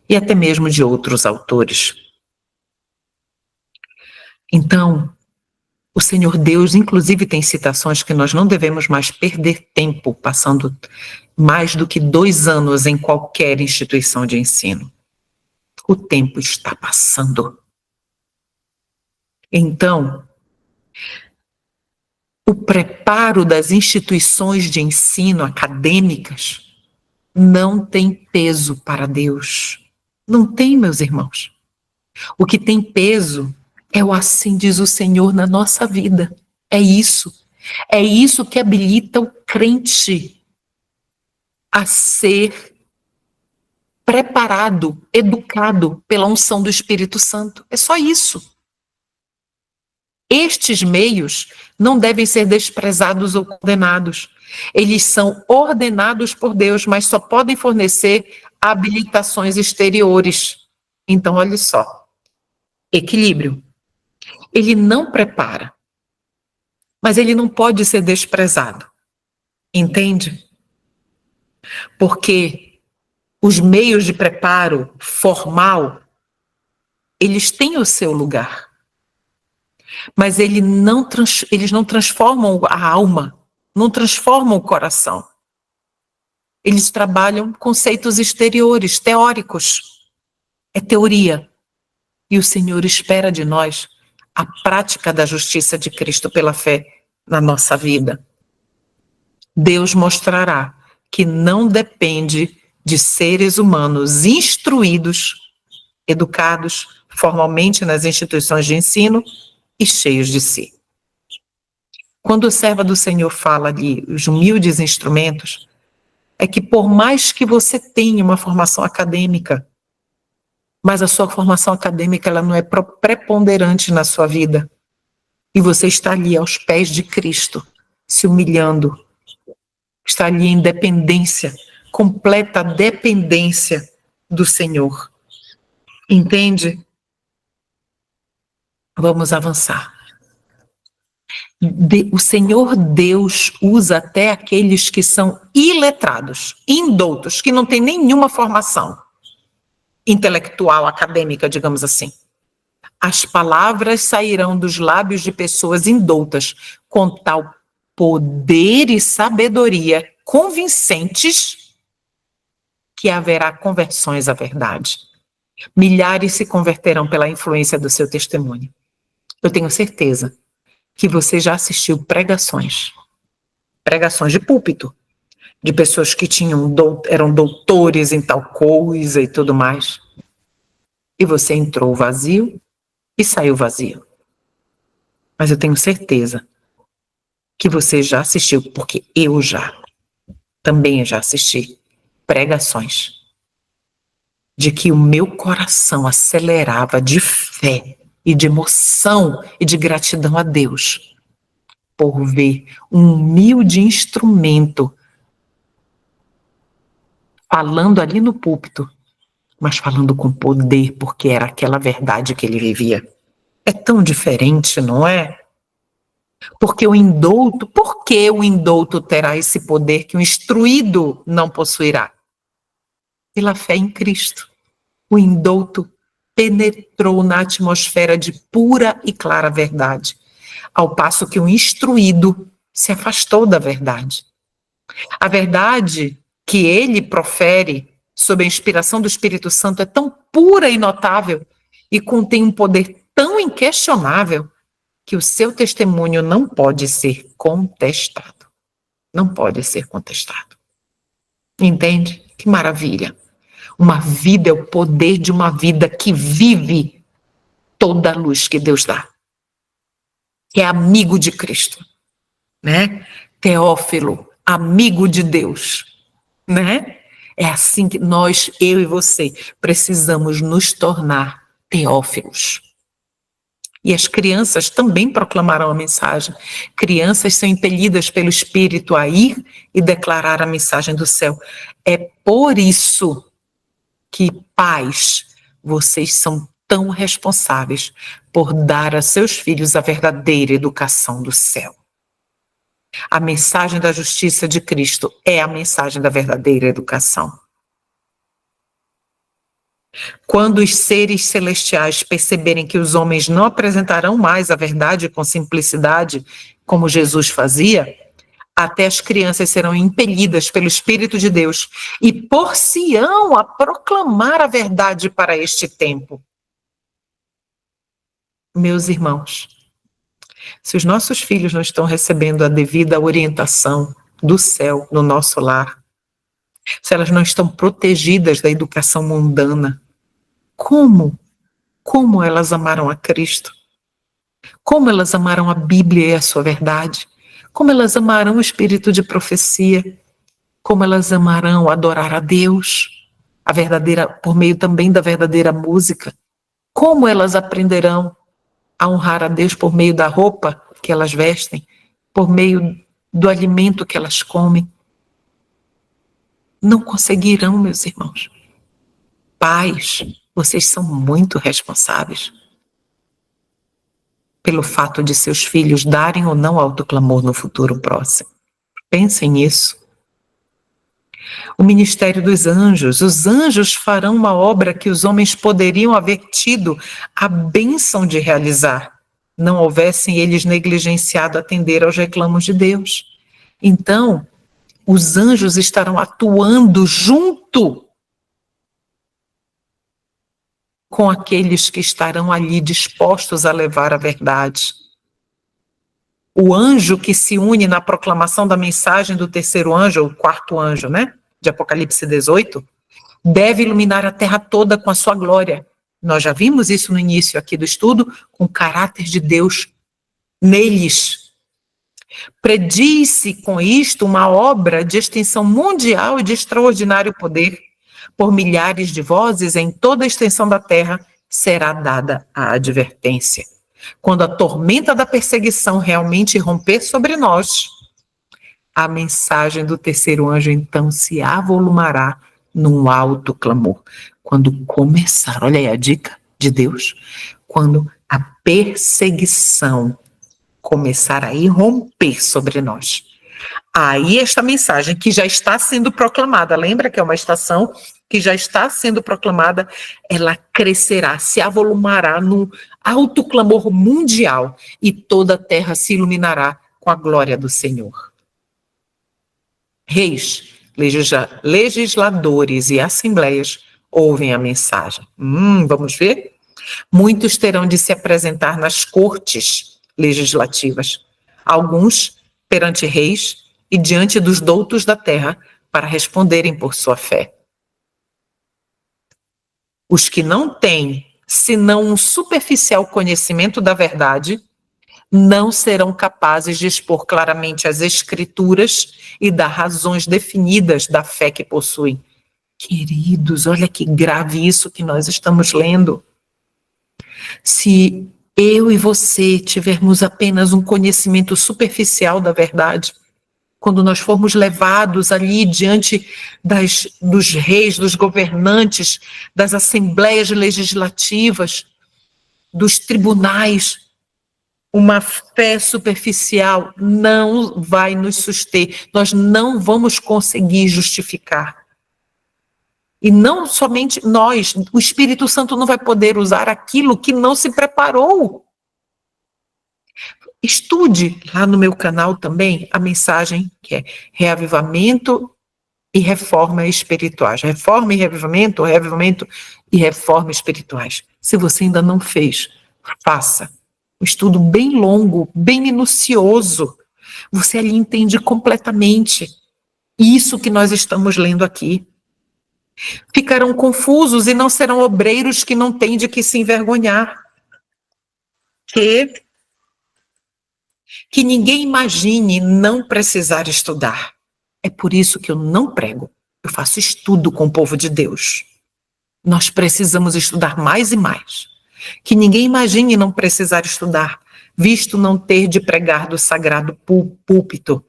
Speaker 1: e até mesmo de outros autores. Então, o Senhor Deus, inclusive, tem citações que nós não devemos mais perder tempo passando mais do que 2 anos em qualquer instituição de ensino. O tempo está passando. Então, o preparo das instituições de ensino acadêmicas não tem peso para Deus. Não tem, meus irmãos. O que tem peso é o assim diz o Senhor na nossa vida. É isso. É isso que habilita o crente a ser preparado, educado pela unção do Espírito Santo. É só isso. Estes meios não devem ser desprezados ou condenados. Eles são ordenados por Deus, mas só podem fornecer habilitações exteriores. Então, olha só. Equilíbrio. Ele não prepara, mas ele não pode ser desprezado. Entende? Porque os meios de preparo formal, eles têm o seu lugar. Mas eles não transformam a alma, não transformam o coração. Eles trabalham conceitos exteriores, teóricos. É teoria. E o Senhor espera de nós a prática da justiça de Cristo pela fé na nossa vida. Deus mostrará que não depende de seres humanos instruídos, educados formalmente nas instituições de ensino e cheios de si. Quando o servo do Senhor fala ali, os humildes instrumentos, é que por mais que você tenha uma formação acadêmica, mas a sua formação acadêmica ela não é preponderante na sua vida, e você está ali aos pés de Cristo, se humilhando, está ali em dependência, completa dependência do Senhor. Entende? Vamos avançar. O Senhor Deus usa até aqueles que são iletrados, indoutos, que não têm nenhuma formação. intelectual, acadêmica, digamos assim. As palavras sairão dos lábios de pessoas indoutas com tal poder e sabedoria convincentes que haverá conversões à verdade. Milhares se converterão pela influência do seu testemunho. Eu tenho certeza que você já assistiu pregações de púlpito, de pessoas que eram doutores em tal coisa e tudo mais. E você entrou vazio e saiu vazio. Mas eu tenho certeza que você já assistiu, porque eu também já assisti pregações de que o meu coração acelerava de fé e de emoção e de gratidão a Deus por ver um humilde instrumento falando ali no púlpito, mas falando com poder, porque era aquela verdade que ele vivia. É tão diferente, não é? Por que o indouto terá esse poder que o instruído não possuirá? Pela fé em Cristo. O indouto penetrou na atmosfera de pura e clara verdade, ao passo que o instruído se afastou da verdade. A verdade que ele profere, sob a inspiração do Espírito Santo, é tão pura e notável e contém um poder tão inquestionável que o seu testemunho não pode ser contestado. Não pode ser contestado. Entende? Que maravilha. Uma vida é o poder de uma vida que vive toda a luz que Deus dá. Que é amigo de Cristo, né? Teófilo, amigo de Deus, né? É assim que nós, eu e você, precisamos nos tornar teófilos. E as crianças também proclamarão a mensagem. Crianças são impelidas pelo Espírito a ir e declarar a mensagem do céu. É por isso que, pais, vocês são tão responsáveis por dar a seus filhos a verdadeira educação do céu. A mensagem da justiça de Cristo é a mensagem da verdadeira educação. Quando os seres celestiais perceberem que os homens não apresentarão mais a verdade com simplicidade, como Jesus fazia, até as crianças serão impelidas pelo Espírito de Deus e por-se-ão a proclamar a verdade para este tempo. Meus irmãos, se os nossos filhos não estão recebendo a devida orientação do céu no nosso lar, se elas não estão protegidas da educação mundana, como elas amaram a Cristo? Como elas amaram a Bíblia e a sua verdade? Como elas amarão o espírito de profecia? Como elas amarão adorar a Deus, a verdadeira, por meio também da verdadeira música? Como elas aprenderão a honrar a Deus por meio da roupa que elas vestem, por meio do alimento que elas comem? Não conseguirão, meus irmãos. Pais, vocês são muito responsáveis pelo fato de seus filhos darem ou não autoclamor no futuro próximo. Pensem nisso. O ministério dos anjos. Os anjos farão uma obra que os homens poderiam haver tido a bênção de realizar, não houvessem eles negligenciado atender aos reclamos de Deus. Então, os anjos estarão atuando junto com aqueles que estarão ali dispostos a levar a verdade. O anjo que se une na proclamação da mensagem do terceiro anjo, o quarto anjo, né, de Apocalipse 18, deve iluminar a terra toda com a sua glória. Nós já vimos isso no início aqui do estudo, com o caráter de Deus neles. Prediz-se com isto uma obra de extensão mundial e de extraordinário poder. Por milhares de vozes em toda a extensão da terra será dada a advertência. Quando a tormenta da perseguição realmente romper sobre nós, a mensagem do terceiro anjo então se avolumará num alto clamor. Quando começar, olha aí a dica de Deus, quando a perseguição começar a irromper sobre nós, aí esta mensagem que já está sendo proclamada, lembra que é uma estação que já está sendo proclamada, ela crescerá, se avolumará num alto clamor mundial e toda a terra se iluminará com a glória do Senhor. Reis, legisladores e assembleias ouvem a mensagem. Vamos ver? Muitos terão de se apresentar nas cortes legislativas, alguns perante reis e diante dos doutos da terra para responderem por sua fé. Os que não têm, senão um superficial conhecimento da verdade, não serão capazes de expor claramente as escrituras e dar razões definidas da fé que possuem. Queridos, olha que grave isso que nós estamos lendo. Se eu e você tivermos apenas um conhecimento superficial da verdade, quando nós formos levados ali diante dos reis, dos governantes, das assembleias legislativas, dos tribunais, uma fé superficial não vai nos suster. Nós não vamos conseguir justificar. E não somente nós, o Espírito Santo não vai poder usar aquilo que não se preparou. Estude lá no meu canal também a mensagem que é reavivamento e reforma espirituais. Reforma e reavivamento e reforma espirituais. Se você ainda não fez, faça. Um estudo bem longo, bem minucioso. Você ali entende completamente isso que nós estamos lendo aqui. Ficarão confusos e não serão obreiros que não têm de que se envergonhar. Que ninguém imagine não precisar estudar. É por isso que eu não prego. Eu faço estudo com o povo de Deus. Nós precisamos estudar mais e mais. Que ninguém imagine não precisar estudar, visto não ter de pregar do sagrado púlpito.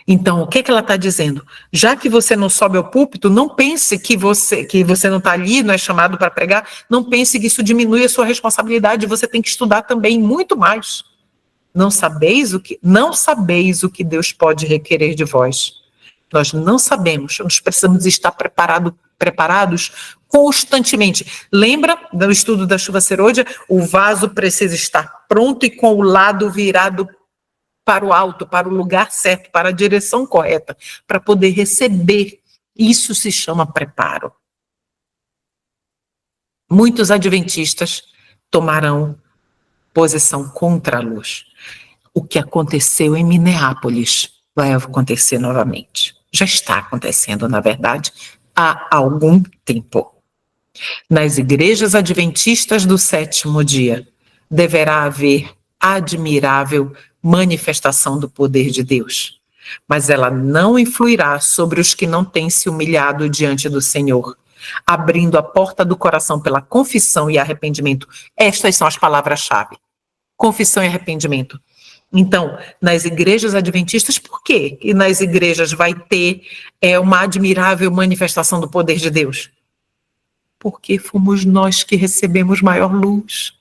Speaker 1: Então, o que ela está dizendo? Já que você não sobe ao púlpito, não pense que você não está ali, não é chamado para pregar, não pense que isso diminui a sua responsabilidade, você tem que estudar também muito mais. Não sabeis o que Deus pode requerer de vós. Nós não sabemos, nós precisamos estar preparados constantemente. Lembra do estudo da chuva serôdia? O vaso precisa estar pronto e com o lado virado para o alto, para o lugar certo, para a direção correta, para poder receber. Isso se chama preparo. Muitos adventistas tomarão posição contra a luz. O que aconteceu em Minneapolis vai acontecer novamente. Já está acontecendo, na verdade, há algum tempo. Nas igrejas adventistas do sétimo dia, deverá haver admirável manifestação do poder de Deus, mas ela não influirá sobre os que não têm se humilhado diante do Senhor, abrindo a porta do coração pela confissão e arrependimento. Estas são as palavras-chave. Confissão e arrependimento. Então, nas igrejas adventistas, por quê? E nas igrejas vai ter uma admirável manifestação do poder de Deus? Porque fomos nós que recebemos maior luz.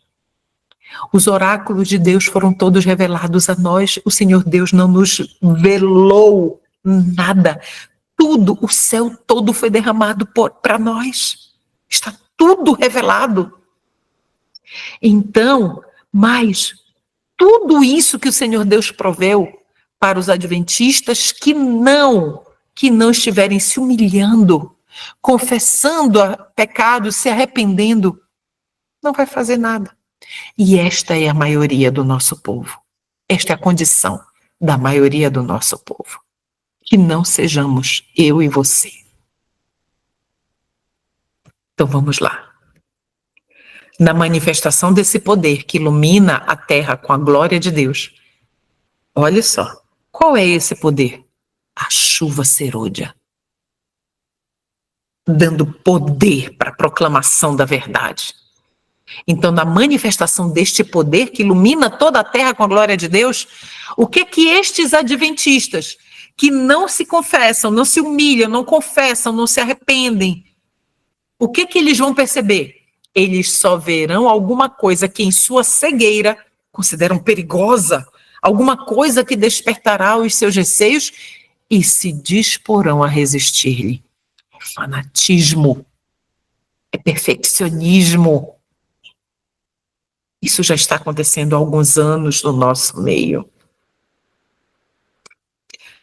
Speaker 1: Os oráculos de Deus foram todos revelados a nós. O Senhor Deus não nos velou nada. Tudo, o céu todo foi derramado para nós. Está tudo revelado. Então, mas tudo isso que o Senhor Deus proveu para os adventistas que não estiverem se humilhando, confessando pecados, se arrependendo, não vai fazer nada. E esta é a maioria do nosso povo. Esta é a condição da maioria do nosso povo. Que não sejamos eu e você. Então vamos lá. Na manifestação desse poder que ilumina a terra com a glória de Deus. Olha só, qual é esse poder? A chuva serôdia. Dando poder para a proclamação da verdade. Então, na manifestação deste poder que ilumina toda a terra com a glória de Deus, o que estes adventistas que não se confessam, não se humilham, não confessam, não se arrependem, o que eles vão perceber? Eles só verão alguma coisa que em sua cegueira consideram perigosa, alguma coisa que despertará os seus receios e se disporão a resistir-lhe. fanatismo, é perfeccionismo. Isso já está acontecendo há alguns anos no nosso meio.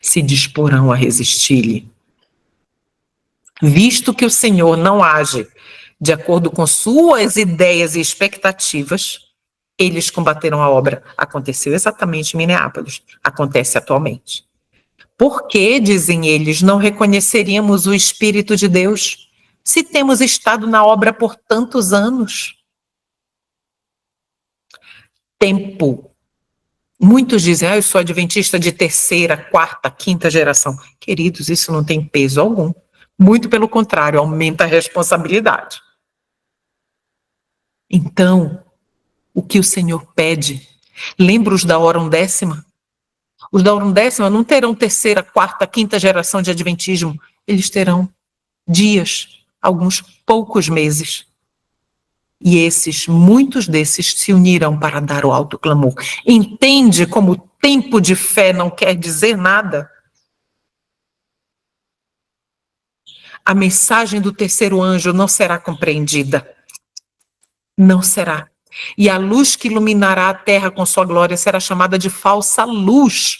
Speaker 1: Se disporão a resistir-lhe. Visto que o Senhor não age de acordo com suas ideias e expectativas, eles combateram a obra. Aconteceu exatamente em Minneapolis. Acontece atualmente. Por que, dizem eles, não reconheceríamos o Espírito de Deus se temos estado na obra por tantos anos? Tempo. Muitos dizem, eu sou adventista de terceira, quarta, quinta geração. Queridos, isso não tem peso algum. Muito pelo contrário, aumenta a responsabilidade. Então, o que o Senhor pede? Lembra os da hora undécima? Os da hora undécima não terão terceira, quarta, quinta geração de adventismo. Eles terão dias, alguns poucos meses. E muitos desses se unirão para dar o alto clamor. Entende como o tempo de fé não quer dizer nada? A mensagem do terceiro anjo não será compreendida. Não será. E a luz que iluminará a terra com sua glória será chamada de falsa luz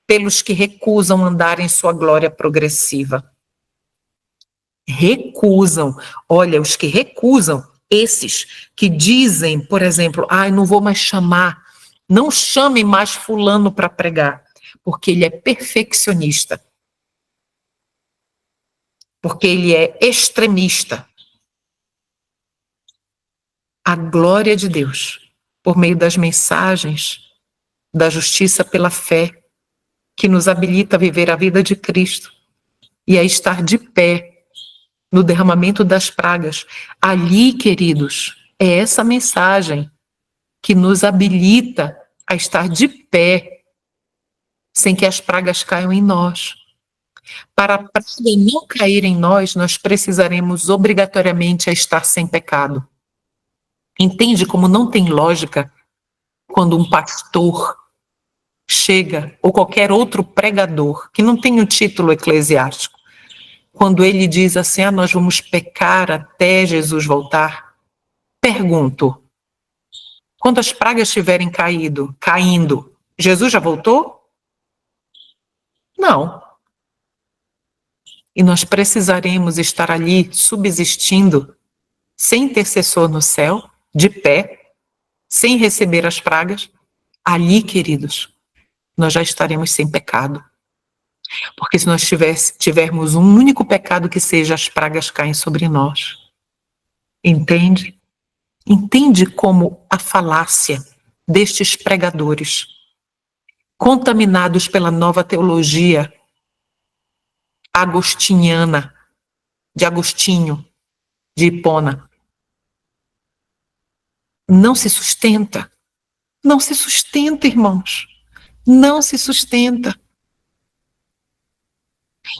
Speaker 1: pelos que recusam andar em sua glória progressiva. Recusam. Olha, os que recusam, esses que dizem, por exemplo, não vou mais chamar, não chame mais fulano para pregar, porque ele é perfeccionista, porque ele é extremista. A glória de Deus, por meio das mensagens da justiça pela fé, que nos habilita a viver a vida de Cristo e a estar de pé no derramamento das pragas. Ali, queridos, é essa mensagem que nos habilita a estar de pé sem que as pragas caiam em nós. Para a praga não cair em nós, nós precisaremos obrigatoriamente estar sem pecado. Entende como não tem lógica quando um pastor chega, ou qualquer outro pregador, que não tem o título eclesiástico, quando ele diz assim, nós vamos pecar até Jesus voltar? Pergunto, quando as pragas estiverem caindo, Jesus já voltou? Não. E nós precisaremos estar ali subsistindo, sem intercessor no céu, de pé, sem receber as pragas. Ali, queridos, nós já estaremos sem pecado. Porque se nós tivermos um único pecado que seja, as pragas caem sobre nós. Entende? Entende como a falácia destes pregadores, contaminados pela nova teologia agostiniana, de Agostinho, de Hipona, não se sustenta. Não se sustenta, irmãos. Não se sustenta.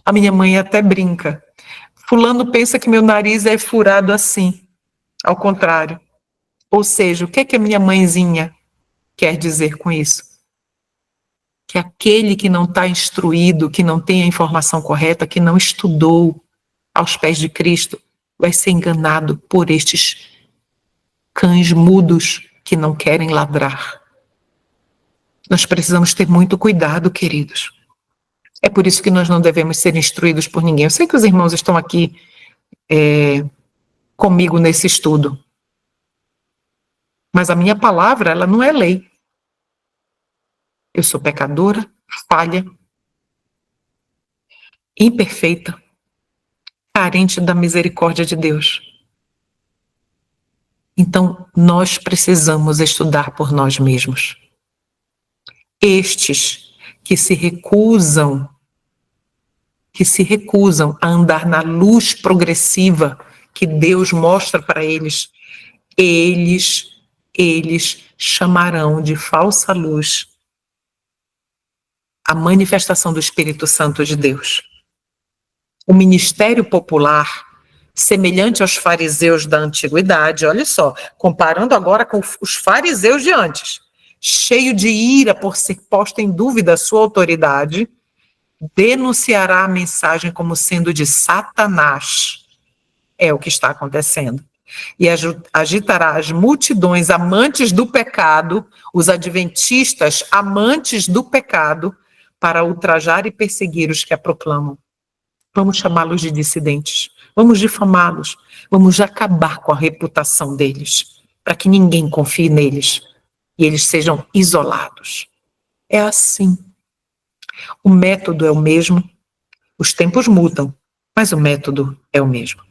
Speaker 1: A minha mãe até brinca. Fulano pensa que meu nariz é furado assim. Ao contrário. Ou seja, o que é que a minha mãezinha quer dizer com isso? Que aquele que não está instruído, que não tem a informação correta, que não estudou aos pés de Cristo, vai ser enganado por estes cães mudos que não querem ladrar. Nós precisamos ter muito cuidado, queridos. É por isso que nós não devemos ser instruídos por ninguém. Eu sei que os irmãos estão aqui comigo nesse estudo. Mas a minha palavra, ela não é lei. Eu sou pecadora, falha, imperfeita, carente da misericórdia de Deus. Então, nós precisamos estudar por nós mesmos. Estes que se recusam a andar na luz progressiva que Deus mostra para eles, eles chamarão de falsa luz a manifestação do Espírito Santo de Deus. O ministério popular, semelhante aos fariseus da antiguidade, olha só, comparando agora com os fariseus de antes, cheio de ira por ser posta em dúvida a sua autoridade, denunciará a mensagem como sendo de Satanás. É o que está acontecendo. E agitará as multidões amantes do pecado, os adventistas amantes do pecado, para ultrajar e perseguir os que a proclamam. Vamos chamá-los de dissidentes, vamos difamá-los, vamos acabar com a reputação deles, para que ninguém confie neles e eles sejam isolados. É assim. O método é o mesmo, os tempos mudam, mas o método é o mesmo.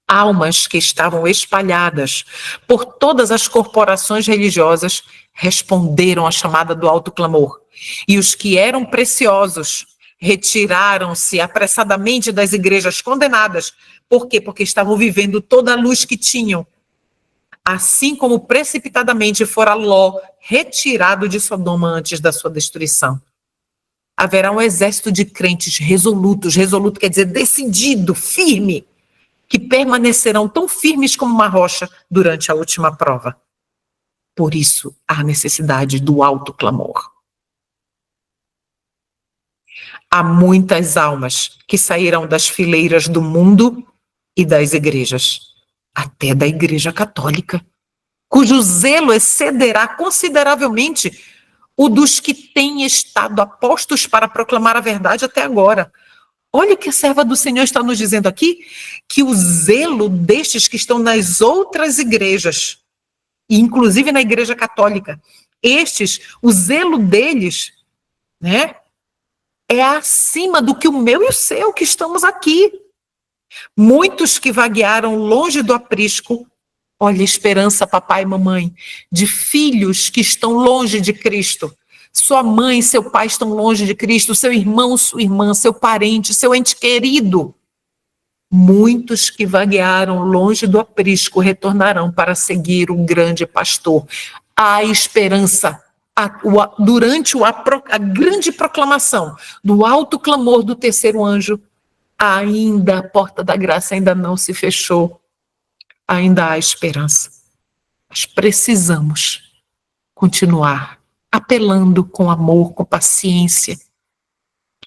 Speaker 1: Almas que estavam espalhadas por todas as corporações religiosas responderam à chamada do alto clamor. E os que eram preciosos retiraram-se apressadamente das igrejas condenadas. Por quê? Porque estavam vivendo toda a luz que tinham. Assim como precipitadamente fora Ló retirado de Sodoma antes da sua destruição. Haverá um exército de crentes resolutos, resoluto quer dizer decidido, firme, que permanecerão tão firmes como uma rocha durante a última prova. Por isso, há necessidade do alto clamor. Há muitas almas que sairão das fileiras do mundo e das igrejas, até da Igreja Católica, cujo zelo excederá consideravelmente o dos que têm estado apostos para proclamar a verdade até agora. Olha o que a serva do Senhor está nos dizendo aqui, que o zelo destes que estão nas outras igrejas, inclusive na Igreja Católica, o zelo deles, né, é acima do que o meu e o seu, que estamos aqui. Muitos que vaguearam longe do aprisco, olha a esperança, papai e mamãe, de filhos que estão longe de Cristo. Sua mãe e seu pai estão longe de Cristo, seu irmão, sua irmã, seu parente, seu ente querido. Muitos que vaguearam longe do aprisco retornarão para seguir o grande pastor. Há esperança. Durante a grande proclamação do alto clamor do terceiro anjo, ainda a porta da graça ainda não se fechou. Ainda há esperança. Mas precisamos continuar apelando com amor, com paciência,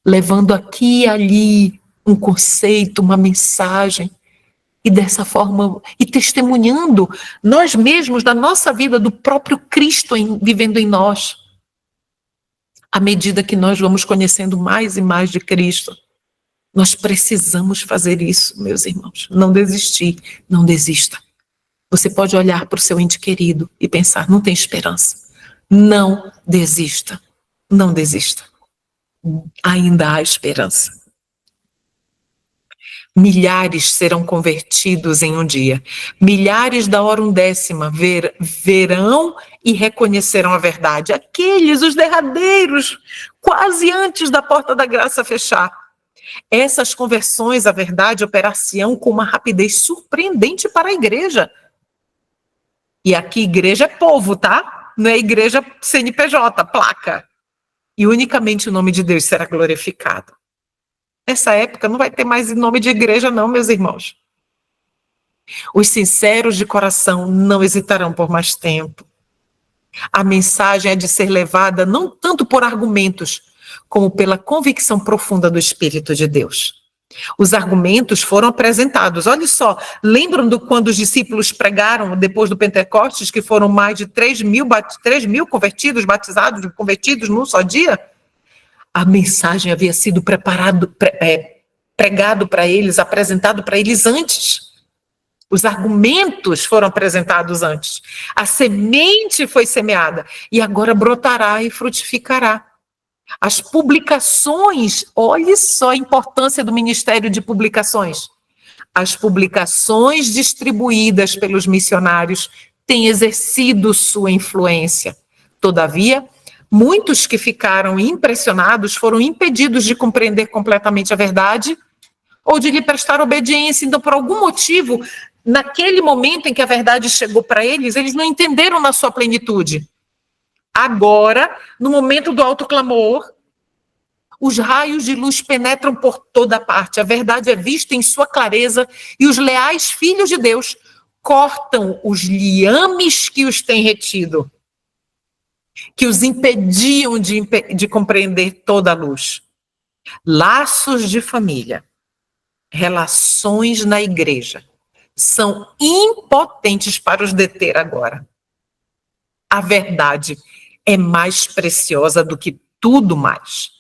Speaker 1: levando aqui e ali um conceito, uma mensagem, e dessa forma, e testemunhando nós mesmos da nossa vida, do próprio Cristo vivendo em nós. À medida que nós vamos conhecendo mais e mais de Cristo, nós precisamos fazer isso, meus irmãos. Não desistir, não desista. Você pode olhar para o seu ente querido e pensar, não tem esperança. Não desista, não desista. Ainda há esperança. Milhares serão convertidos em um dia. Milhares da hora undécima verão e reconhecerão a verdade. Aqueles, os derradeiros, quase antes da porta da graça fechar. Essas conversões à verdade operar-se-ão com uma rapidez surpreendente para a igreja. E aqui igreja é povo, tá? Não é igreja CNPJ, placa. E unicamente o nome de Deus será glorificado. Nessa época não vai ter mais nome de igreja não, meus irmãos. Os sinceros de coração não hesitarão por mais tempo. A mensagem é de ser levada não tanto por argumentos, como pela convicção profunda do Espírito de Deus. Os argumentos foram apresentados. Olha só, lembram quando os discípulos pregaram depois do Pentecostes, que foram mais de 3 mil convertidos, batizados, convertidos num só dia? A mensagem havia sido pregado para eles, apresentado para eles antes. Os argumentos foram apresentados antes. A semente foi semeada e agora brotará e frutificará. As publicações, olhe só a importância do Ministério de Publicações. As publicações distribuídas pelos missionários têm exercido sua influência. Todavia, muitos que ficaram impressionados foram impedidos de compreender completamente a verdade ou de lhe prestar obediência. Então, por algum motivo, naquele momento em que a verdade chegou para eles, eles não entenderam na sua plenitude. Agora, no momento do alto clamor, os raios de luz penetram por toda parte. A verdade é vista em sua clareza e os leais filhos de Deus cortam os liames que os têm retido. que os impediam de compreender toda a luz. Laços de família, relações na igreja, são impotentes para os deter agora. A verdade é mais preciosa do que tudo mais.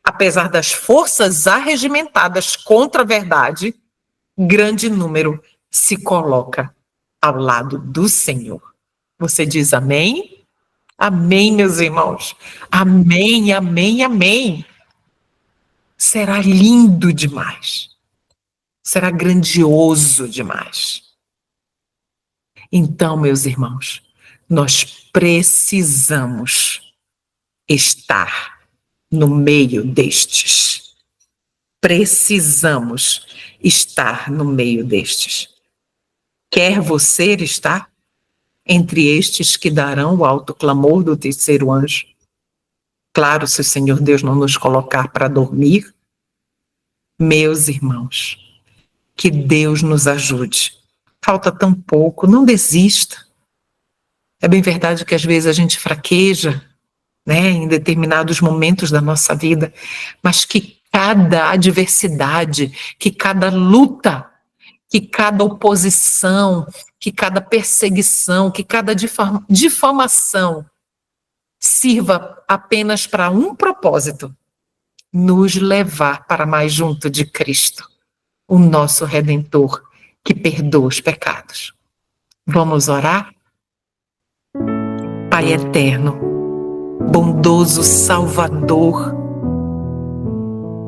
Speaker 1: Apesar das forças arregimentadas contra a verdade, grande número se coloca ao lado do Senhor. Você diz amém? Amém, meus irmãos. Amém, amém, amém. Será lindo demais. Será grandioso demais. Então, meus irmãos, nós precisamos estar no meio destes. Precisamos estar no meio destes. Quer você estar entre estes que darão o alto clamor do terceiro anjo? Claro, se o Senhor Deus não nos colocar para dormir. Meus irmãos, que Deus nos ajude. Falta tão pouco, não desista. É bem verdade que às vezes a gente fraqueja, né, em determinados momentos da nossa vida, mas que cada adversidade, que cada luta, que cada oposição, que cada perseguição, que cada difamação sirva apenas para um propósito: nos levar para mais junto de Cristo, o nosso Redentor, que perdoa os pecados. Vamos orar? Pai eterno, bondoso Salvador,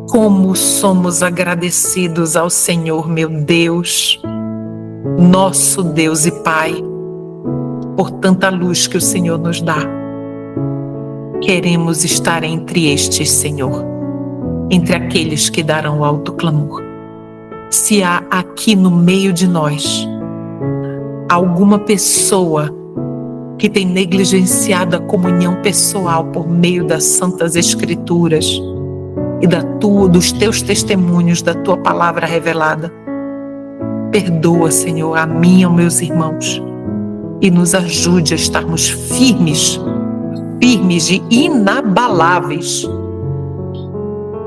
Speaker 1: como somos agradecidos ao Senhor, meu Deus, nosso Deus e Pai, por tanta luz que o Senhor nos dá. Queremos estar entre estes, Senhor, entre aqueles que darão alto clamor. Se há aqui no meio de nós alguma pessoa que tem negligenciado a comunhão pessoal por meio das Santas Escrituras e dos teus testemunhos, da tua palavra revelada, perdoa, Senhor, a mim e aos meus irmãos e nos ajude a estarmos firmes e inabaláveis,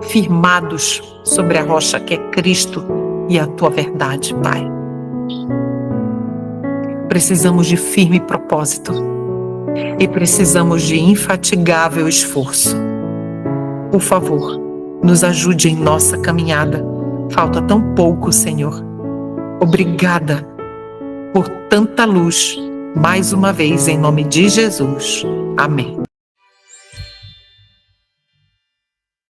Speaker 1: firmados sobre a rocha que é Cristo e a tua verdade, Pai. Precisamos de firme propósito e precisamos de infatigável esforço. Por favor, nos ajude em nossa caminhada. Falta tão pouco, Senhor. Obrigada por tanta luz, mais uma vez, em nome de Jesus. Amém.